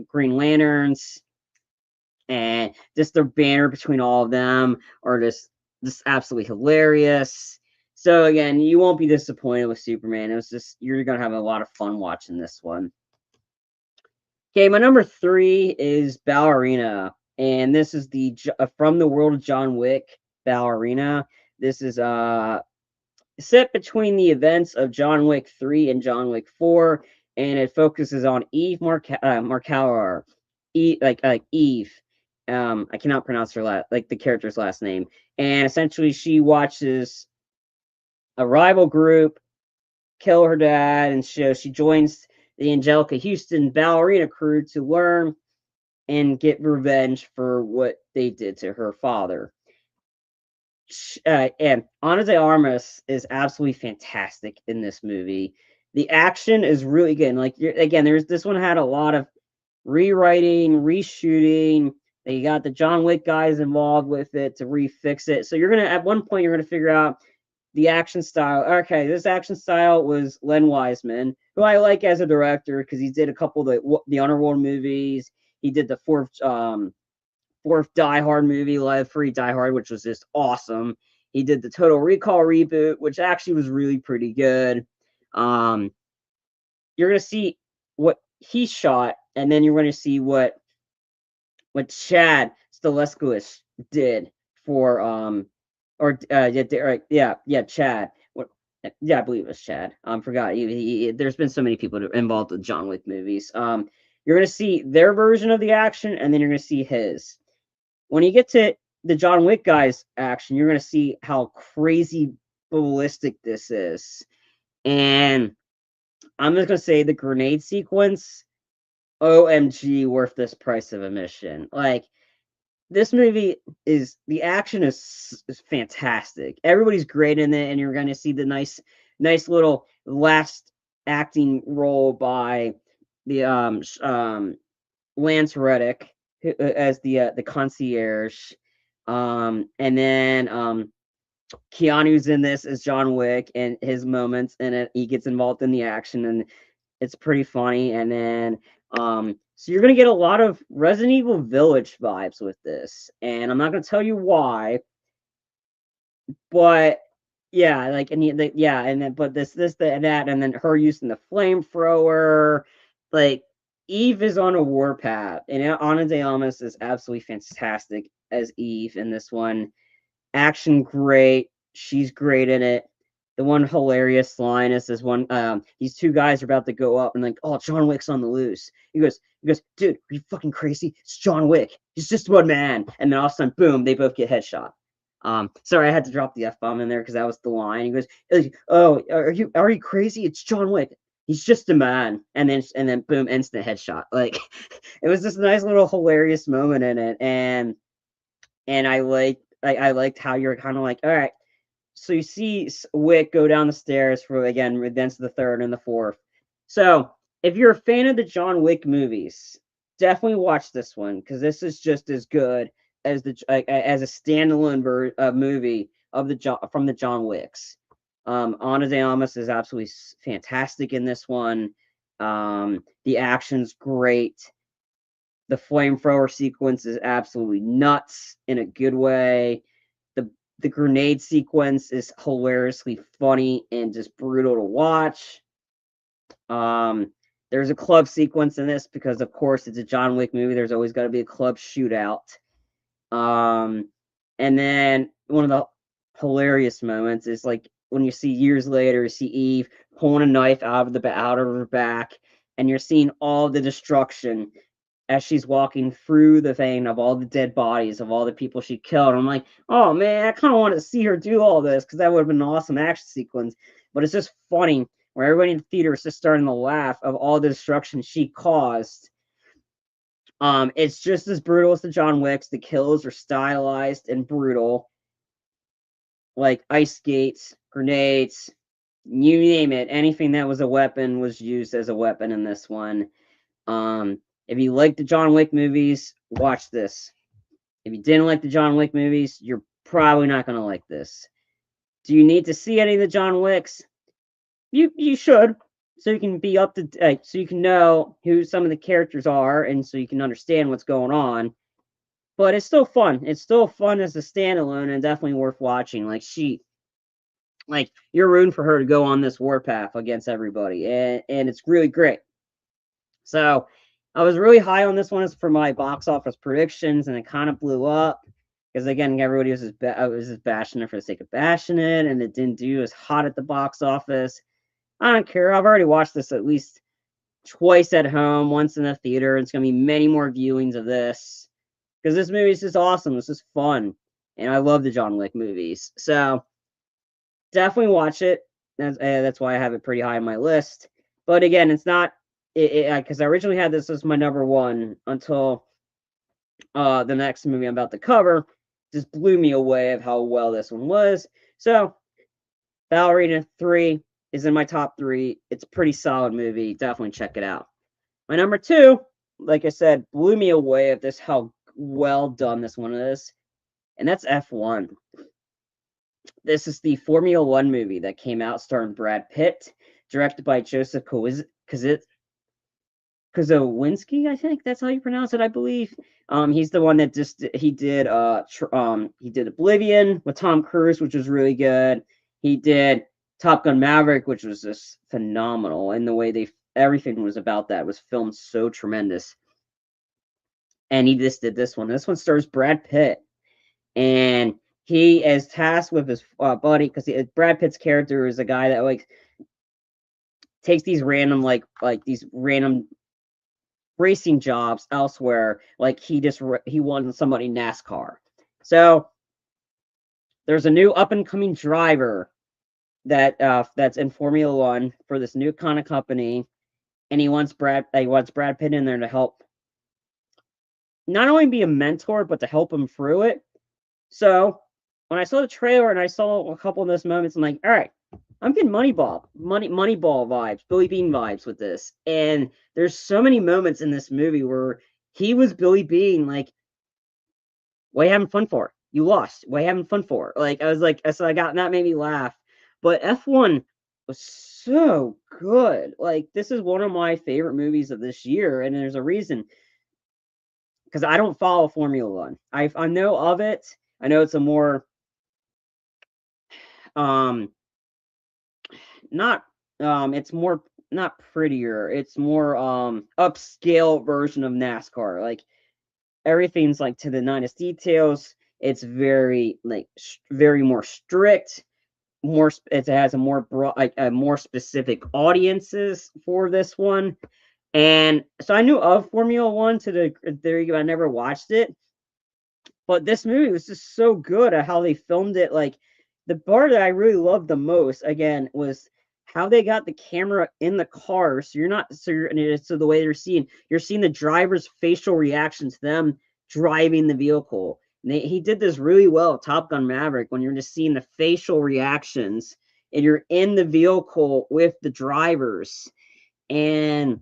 Green Lanterns, and just the banner between all of them are just absolutely hilarious. So again, you won't be disappointed with Superman. It was just you're gonna have a lot of fun watching this one. Okay, my number 3 is Ballerina, and this is from the world of John Wick, Ballerina. This is set between the events of John Wick 3 and John Wick 4, and it focuses on Eve Markauer, like Eve. I cannot pronounce the character's last name, and essentially she watches a rival group kill her dad, and so she joins the Angelica Houston ballerina crew to learn and get revenge for what they did to her father. And Ana de Armas is absolutely fantastic in this movie. The action is really good. And again, this one had a lot of rewriting, reshooting. They got the John Wick guys involved with it to refix it. So at one point you're gonna figure out the action style. Okay, this action style was Len Wiseman, who I like as a director because he did a couple of the Underworld movies. He did the fourth Die Hard movie, Live Free Die Hard, which was just awesome. He did the Total Recall reboot, which actually was really pretty good. You're gonna see what he shot, and then you're gonna see what Chad Stahelski did for Chad. I believe it was Chad. Forgot. There's been so many people involved with John Wick movies. You're gonna see their version of the action, and then you're gonna see his. When you get to the John Wick guys action, you're gonna see how crazy ballistic this is. And I'm just gonna say the grenade sequence, OMG, worth this price of admission. Like this movie is the action is fantastic. Everybody's great in it, and you're going to see the nice little last acting role by the Lance Reddick as the concierge, and then Keanu's in this as John Wick and his moments, and he gets involved in the action, and it's pretty funny. And then so you're gonna get a lot of Resident Evil Village vibes with this, and I'm not gonna tell you why, but yeah, like yeah, and then but that, and then her using the flamethrower, like Eve is on a warpath, and Ana de Armas is absolutely fantastic as Eve in this one. Action great. She's great in it. The one hilarious line is this one. These two guys are about to go up and like, oh, John Wick's on the loose. He goes, dude, are you fucking crazy? It's John Wick. He's just one man. And then all of a sudden, boom, they both get headshot. Sorry, I had to drop the F bomb in there because that was the line. He goes, oh, are you crazy? It's John Wick. He's just a man. And then boom, instant headshot. Like it was just a nice little hilarious moment in it, and I liked how you're kind of like, all right, so you see Wick go down the stairs for again against the third and the fourth. So if you're a fan of the John Wick movies, definitely watch this one because this is just as good as as a standalone movie of from the John Wicks. Ana de Armas is absolutely fantastic in this one. The action's great. The flamethrower sequence is absolutely nuts in a good way. The grenade sequence is hilariously funny and just brutal to watch. There's a club sequence in this because, of course, it's a John Wick movie. There's always got to be a club shootout. And then one of the hilarious moments is like when you see years later, you see Eve pulling a knife out of her back, and you're seeing all the destruction as she's walking through the vein of all the dead bodies of all the people she killed. I'm like, oh man, I kind of want to see her do all this because that would have been an awesome action sequence. But it's just funny where everybody in the theater is just starting to laugh of all the destruction she caused. It's just as brutal as the John Wicks. The kills are stylized and brutal, like ice skates, grenades, you name it. Anything that was a weapon was used as a weapon in this one. If you like the John Wick movies, watch this. If you didn't like the John Wick movies, you're probably not going to like this. Do you need to see any of the John Wicks? You should, so you can be up to so you can know who some of the characters are, and so you can understand what's going on. But it's still fun. It's still fun as a standalone, and definitely worth watching. Like you're rooting for her to go on this warpath against everybody, and it's really great. So I was really high on this one for my box office predictions, and it kind of blew up because again, everybody was just bashing it for the sake of bashing it, and it didn't do as hot at the box office. I don't care. I've already watched this at least twice at home, once in the theater. It's gonna be many more viewings of this because this movie is just awesome. This is fun, and I love the John Wick movies. So definitely watch it. That's why I have it pretty high on my list. But again, it's not because I originally had this as my number one until the next movie I'm about to cover just blew me away of how well this one was. So Ballerina 3 is in my top 3. It's a pretty solid movie. Definitely check it out. My number 2, like I said, blew me away of this how well done this one is, and that's F1. This is the Formula One movie that came out starring Brad Pitt, directed by Joseph Kosinski, I think that's how you pronounce it, I believe. He's the one that he did Oblivion with Tom Cruise, which was really good. He did Top Gun Maverick, which was just phenomenal, and the way everything was about that was filmed so tremendous. And he just did this one. This one stars Brad Pitt, and he is tasked with his buddy because Brad Pitt's character is a guy that like takes these random these random racing jobs elsewhere. Like he won somebody NASCAR. So there's a new up and coming driver that's in Formula One for this new kind of company, and he wants Brad Pitt in there to help not only be a mentor, but to help him through it. So when I saw the trailer and I saw a couple of those moments, I'm like, all right, I'm getting Moneyball vibes, Billy Bean vibes with this. And there's so many moments in this movie where he was Billy Bean, like, what are you having fun for? You lost. What are you having fun for? Like, I was like, so I got that made me laugh. But F1 was so good. Like, this is one of my favorite movies of this year, and there's a reason because I don't follow Formula One. I know of it. I know it's a more um not it's more not prettier. It's more upscale version of NASCAR. Like everything's like to the ninest details. It's very like very more strict. It has a more broad, like a more specific audiences for this one. And so I knew of Formula One to the degree I never watched it, but this movie was just so good at how they filmed it. Like the part that I really loved the most, again, was how they got the camera in the car. So you're not so the way you're seeing the driver's facial reaction to them driving the vehicle. And he did this really well, Top Gun Maverick, when you're just seeing the facial reactions and you're in the vehicle with the drivers. And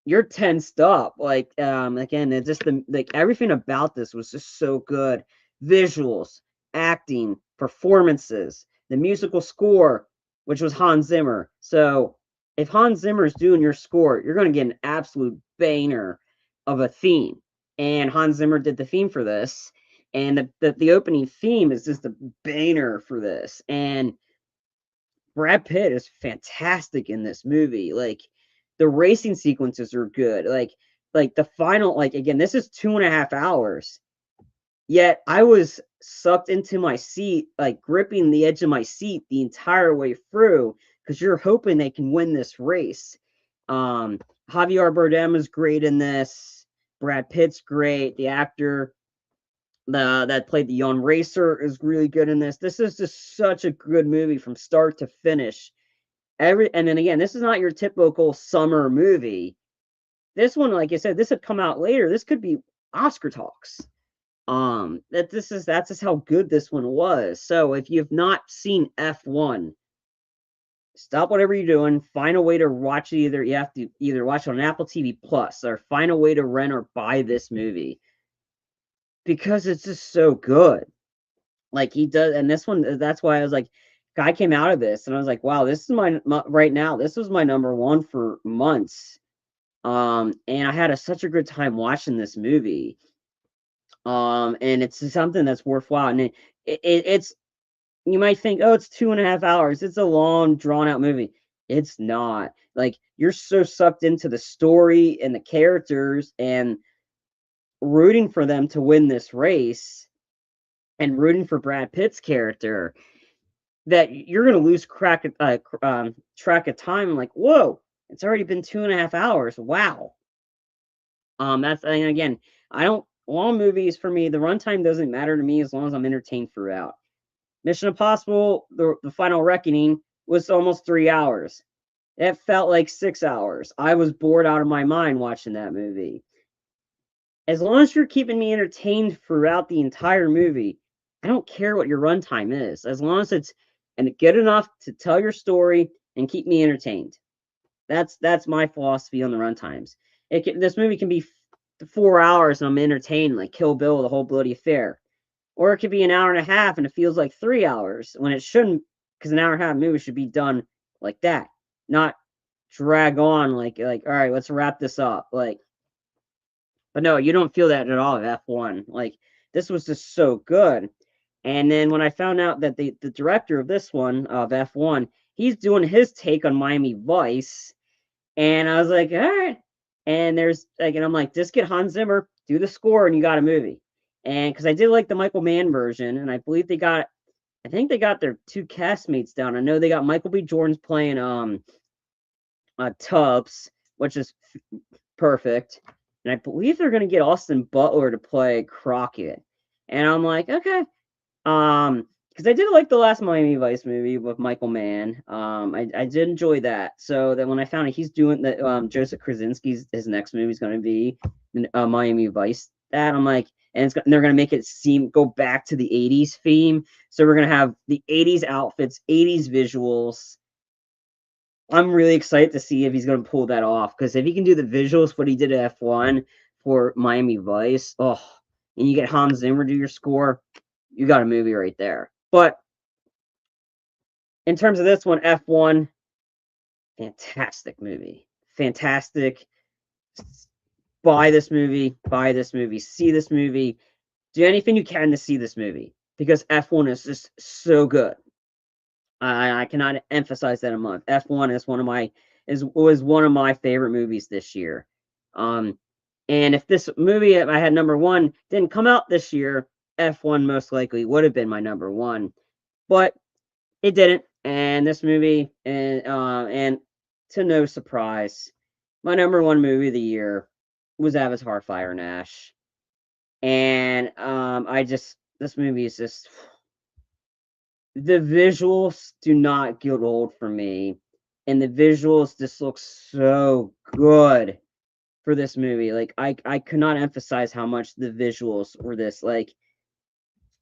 you're tensed up. Like again, it's just the like everything about this was just so good. Visuals, acting, performances, the musical score, which was Hans Zimmer. So if Hans Zimmer's doing your score, you're gonna get an absolute banger of a theme. And Hans Zimmer did the theme for this. And the opening theme is just a banger for this. And Brad Pitt is fantastic in this movie. Like the racing sequences are good. Like the final, like again, this is 2.5 hours. Yet I was sucked into my seat, like gripping the edge of my seat the entire way through, because you're hoping they can win this race. Javier Bardem is great in this. Brad Pitt's great. The actor that played the young racer is really good in this. This is just such a good movie from start to finish. And then again, this is not your typical summer movie. This one, like I said, this had come out later. This could be Oscar talks. That's just how good this one was. So if you've not seen F1, stop whatever you're doing, find a way to watch it. Either you have to either watch it on Apple TV Plus or find a way to rent or buy this movie because it's just so good. Like he does, and this one, that's why I was like, I came out of this and I was like, wow, this is my right now. This was my number one for months. And I had such a good time watching this movie. And it's something that's worthwhile. And it's you might think, oh, it's 2.5 hours. It's a long, drawn out movie. It's not. Like you're so sucked into the story and the characters and rooting for them to win this race and rooting for Brad Pitt's character that you're going to lose track of time. I'm like, whoa, it's already been 2.5 hours. Wow. That's and again, I don't long movies for me. The runtime doesn't matter to me as long as I'm entertained throughout. Mission Impossible: the Final Reckoning was almost 3 hours. It felt like 6 hours. I was bored out of my mind watching that movie. As long as you're keeping me entertained throughout the entire movie, I don't care what your runtime is. As long as it's and good enough to tell your story and keep me entertained. That's my philosophy on the runtimes. This movie can be 4 hours and I'm entertained, like Kill Bill, the whole bloody affair, or it could be an hour and a half and it feels like 3 hours when it shouldn't, because an hour and a half movie should be done like that, not drag on like all right, let's wrap this up. Like, but no, you don't feel that at all at F1. Like this was just so good. And then when I found out that the director of this one of F1, he's doing his take on Miami Vice, and I was like, all right. And there's like, and I'm like, just get Hans Zimmer, do the score, and you got a movie. And because I did like the Michael Mann version, and I believe I think they got their two castmates down. I know they got Michael B. Jordan's playing Tubbs, which is perfect. And I believe they're gonna get Austin Butler to play Crockett. And I'm like, okay. Because I did like the last Miami Vice movie with Michael Mann. I did enjoy that. So that when I found out he's doing that, Joseph Krasinski's his next movie is going to be Miami Vice. that. I'm like, and they're gonna make it go back to the '80s theme. So we're gonna have the '80s outfits, '80s visuals. I'm really excited to see if he's gonna pull that off. Because if he can do the visuals, what he did at F1 for Miami Vice, oh, and you get Hans Zimmer do your score, you got a movie right there. But in terms of this one, F1, fantastic movie, fantastic. Buy this movie, see this movie, do anything you can to see this movie because F1 is just so good. I cannot emphasize that enough. F1 is was one of my favorite movies this year. Um, and if this movie I had number one didn't come out this year, F1 most likely would have been my number one, but it didn't. And this movie, and to no surprise, my number one movie of the year was Avatar: Fire and Ash. And this movie is just, the visuals do not get old for me, and the visuals just look so good for this movie. Like I could not emphasize how much the visuals were this. Like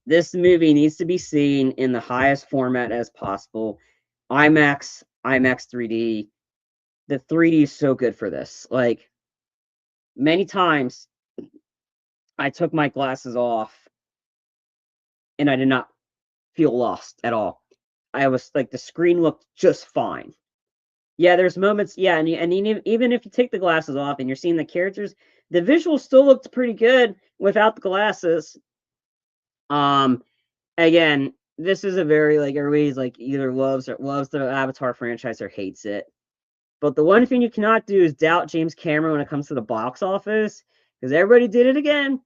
this movie needs to be seen in the highest format as possible. IMAX 3D. The 3D is so good for this. Like many times I took my glasses off and I did not feel lost at all. I was like, the screen looked just fine. Yeah, there's moments, yeah, and even if you take the glasses off and you're seeing the characters, the visuals still looked pretty good without the glasses. Um, Again, this is a very, like, everybody's like either loves the Avatar franchise or hates it. But the one thing you cannot do is doubt James Cameron when it comes to the box office, because everybody did it again.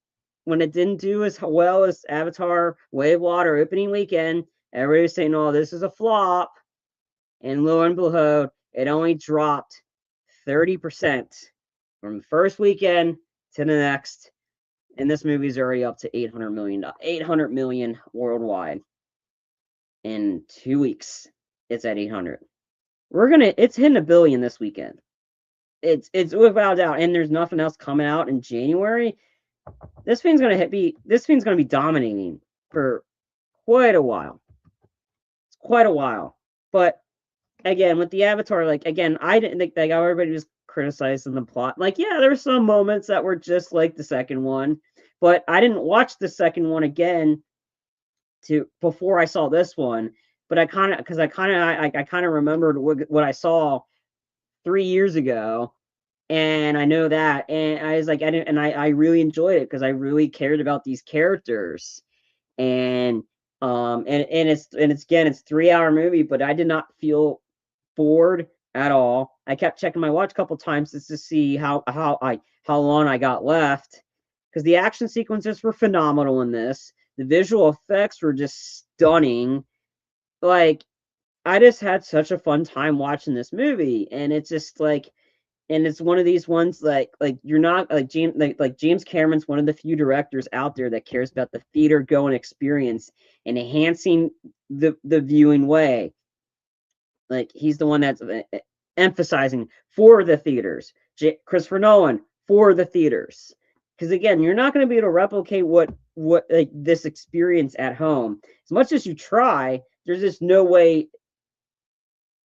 When it didn't do as well as Avatar Way of Water opening weekend, everybody was saying, "Oh, this is a flop." And lo and behold, it only dropped 30% from the first weekend to the next. And this movie's already up to $800 million worldwide. In 2 weeks, it's at 800. It's hitting $1 billion this weekend. It's without doubt, and there's nothing else coming out in January. This thing's gonna be dominating for quite a while. It's quite a while. But again, with the Avatar, like, again, I didn't think, like, everybody was criticizing the plot. Like, yeah, there's some moments that were just like the second one, but I didn't watch the second one again before I saw this one. But I kind of remembered what I saw 3 years ago, and I know that, and I was like, I didn't, and I really enjoyed it because I really cared about these characters, and it's again, it's 3 hour movie, but I did not feel bored at all. I kept checking my watch a couple times just to see how long I got left, because the action sequences were phenomenal in this. The visual effects were just stunning. Like, I just had such a fun time watching this movie, and it's just like, and it's one of these ones, like you're not like James Cameron's one of the few directors out there that cares about the theater going experience and enhancing the viewing way. Like, he's the one that's emphasizing for the theaters. Christopher Nolan for the theaters, because again, you're not going to be able to replicate what like this experience at home. As much as you try, there's just no way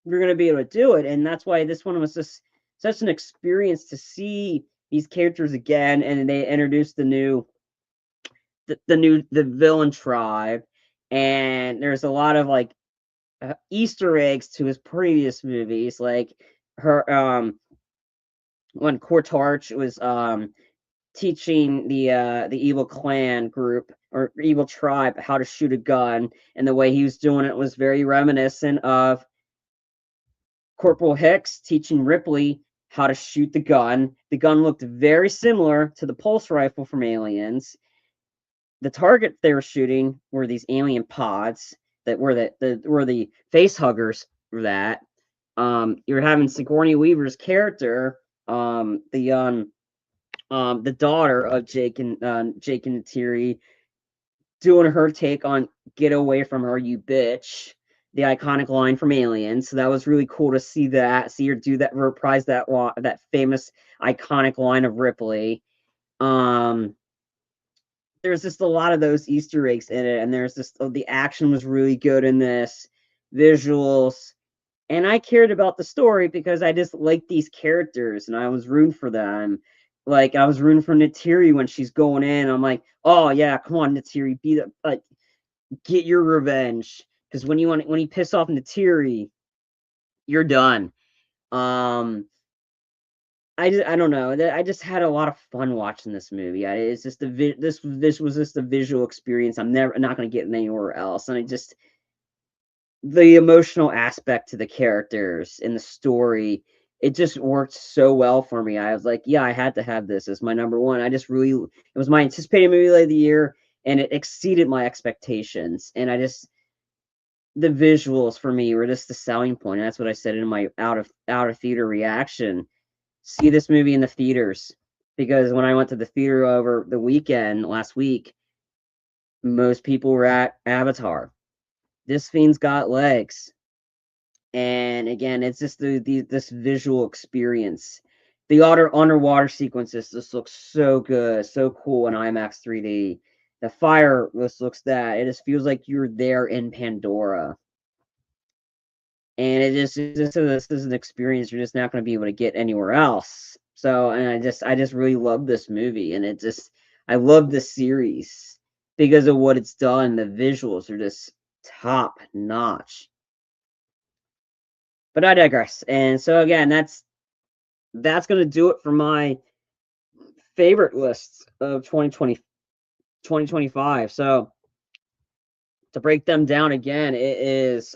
you're going to be able to do it, and that's why this one was just such an experience to see these characters again, and they introduced the villain tribe, and there's a lot of like Easter eggs to his previous movies, like her when Cortarch was teaching the evil clan group or evil tribe how to shoot a gun, and the way he was doing it was very reminiscent of Corporal Hicks teaching Ripley how to shoot the gun. The gun looked very similar to the pulse rifle from Aliens. The target they were shooting were these alien pods that were the face huggers for that. You're having Sigourney Weaver's character, the daughter of Jake and Neytiri, doing her take on "Get away from her, you bitch," the iconic line from Aliens. So that was really cool to see her do that, reprise that famous iconic line of Ripley. there's just a lot of those Easter eggs in it, and there's just the action was really good in this, visuals, and I cared about the story because I just liked these characters and I was rooting for them. Like I was rooting for Natiri when she's going in. I'm like, oh yeah, come on, Natiri, be the like get your revenge. Because when you piss off Natiri, you're done. Um, I don't know. I just had a lot of fun watching this movie. It's just this was just a visual experience. I'm not gonna get anywhere else, and I just the emotional aspect to the characters in the story, it just worked so well for me. I was like, yeah, I had to have this as my number one. I just really, it was my anticipated movie of the year, and it exceeded my expectations. And I just, the visuals for me were just the selling point. And that's what I said in my out of theater reaction. See this movie in the theaters because when I went to the theater over the weekend last week, most people were at Avatar. This fiend's got legs. And again, it's just this visual experience. The underwater sequences just looks so good, so cool in IMAX 3D. The fire just looks that it just feels like you're there in Pandora, and this is an experience you're just not going to be able to get anywhere else. So, and I just really love this movie, and I love this series because of what it's done. The visuals are just top notch. But I digress. And so again, that's going to do it for my favorite lists of 2025. So to break them down again, it is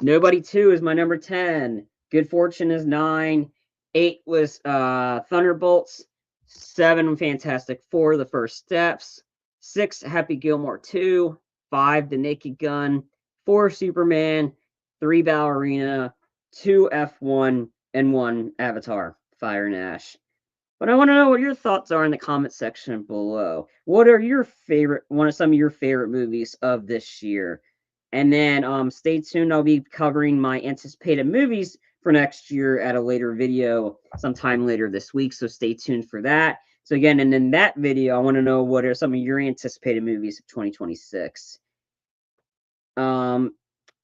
Nobody 2 is my number 10. Good Fortune is 9. 8 was Thunderbolts. 7 Fantastic Four, The First Steps. 6 Happy Gilmore 2. 5 The Naked Gun. 4 Superman. 3 Ballerina. 2 F1 and 1 Avatar Fire and Ash. But I want to know what your thoughts are in the comment section below. What are your some of your favorite movies of this year? And then stay tuned. I'll be covering my anticipated movies for next year at a later video sometime later this week. So stay tuned for that. So again, and in that video, I want to know what are some of your anticipated movies of 2026.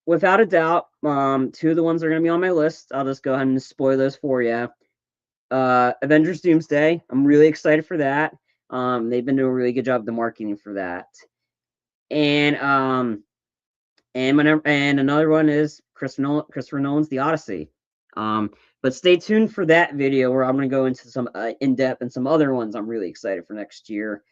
Without a doubt, 2 of the ones that are going to be on my list. I'll just go ahead and spoil those for you. Avengers Doomsday. I'm really excited for that. They've been doing a really good job of the marketing for that. And another one is Christopher Nolan's The Odyssey. But stay tuned for that video where I'm going to go into some in depth and some other ones I'm really excited for next year.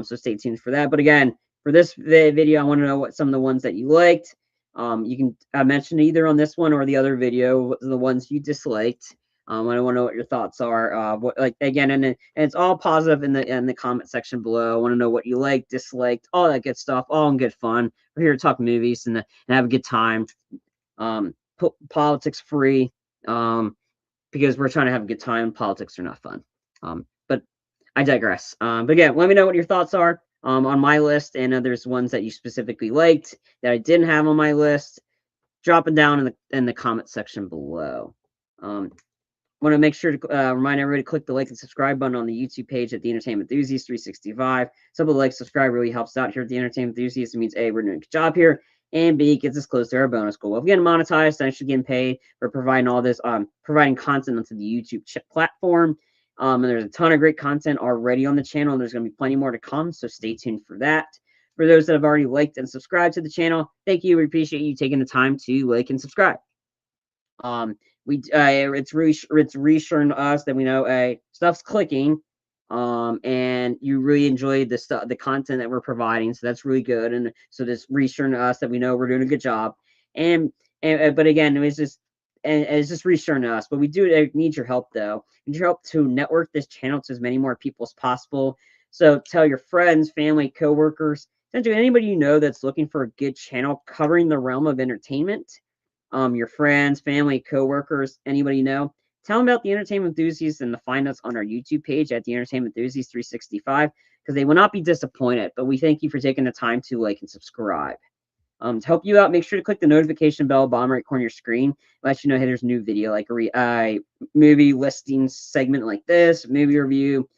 So stay tuned for that. But again, for this video, I want to know what some of the ones that you liked. You can mention either on this one or the other video the ones you disliked. I want to know what your thoughts are. And it's all positive in the comment section below. I want to know what you liked, disliked, all that good stuff, all in good fun. We're here to talk movies and have a good time. Politics free, because we're trying to have a good time. Politics are not fun. But I digress. But again, let me know what your thoughts are on my list, and there's ones that you specifically liked that I didn't have on my list. Drop it down in the comment section below. Want to make sure to remind everybody to click the like and subscribe button on the YouTube page at The Entertainment Enthusiast 365. Simple like, subscribe really helps out here at The Entertainment Enthusiast. It means A, we're doing a good job here, and B, gets us close to our bonus goal. If we're getting monetized, I should get paid for providing all this, providing content onto the YouTube platform. And there's a ton of great content already on the channel, and there's going to be plenty more to come, so stay tuned for that. For those that have already liked and subscribed to the channel, thank you. We appreciate you taking the time to like and subscribe. It's reassuring to us that we know stuff's clicking, and you really enjoy the content that we're providing, so that's really good. And so this reassuring to us that we know we're doing a good job. But again, it's just reassuring to us. But we do need your help, though. We need your help to network this channel to as many more people as possible. So tell your friends, family, coworkers, essentially anybody you know that's looking for a good channel covering the realm of entertainment. Your friends, family, coworkers, anybody you know, tell them about The Entertainment Enthusiast and to find us on our YouTube page at The Entertainment Enthusiast 365, because they will not be disappointed. But we thank you for taking the time to like and subscribe. To help you out, make sure to click the notification bell bottom right corner of your screen. Let you know, hey, there's a new video, like a movie listing segment like this, movie review,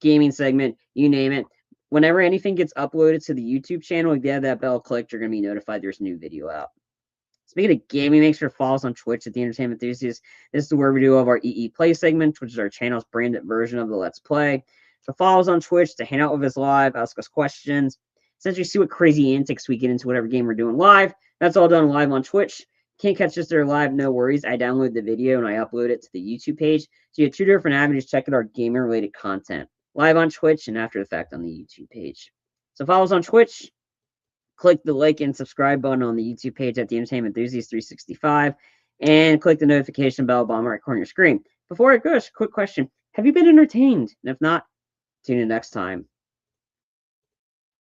gaming segment, you name it. whenever anything gets uploaded to the YouTube channel, if you have that bell clicked, you're going to be notified there's a new video out. Speaking of gaming, make sure to follow us on Twitch at The Entertainment Enthusiast. This is where we do all of our EE Play segment, which is our channel's branded version of the Let's Play. So follow us on Twitch to hang out with us live, ask us questions, essentially see what crazy antics we get into whatever game we're doing live. That's all done live on Twitch. Can't catch us there live, no worries. I download the video and I upload it to the YouTube page. So you have two different avenues checking our gaming-related content, live on Twitch and after the fact on the YouTube page. So follow us on Twitch. Click the like and subscribe button on the YouTube page at The Entertainment Enthusiast 365, and click the notification bell bottom right corner of your screen. Before I go, quick question. Have you been entertained? And if not, tune in next time.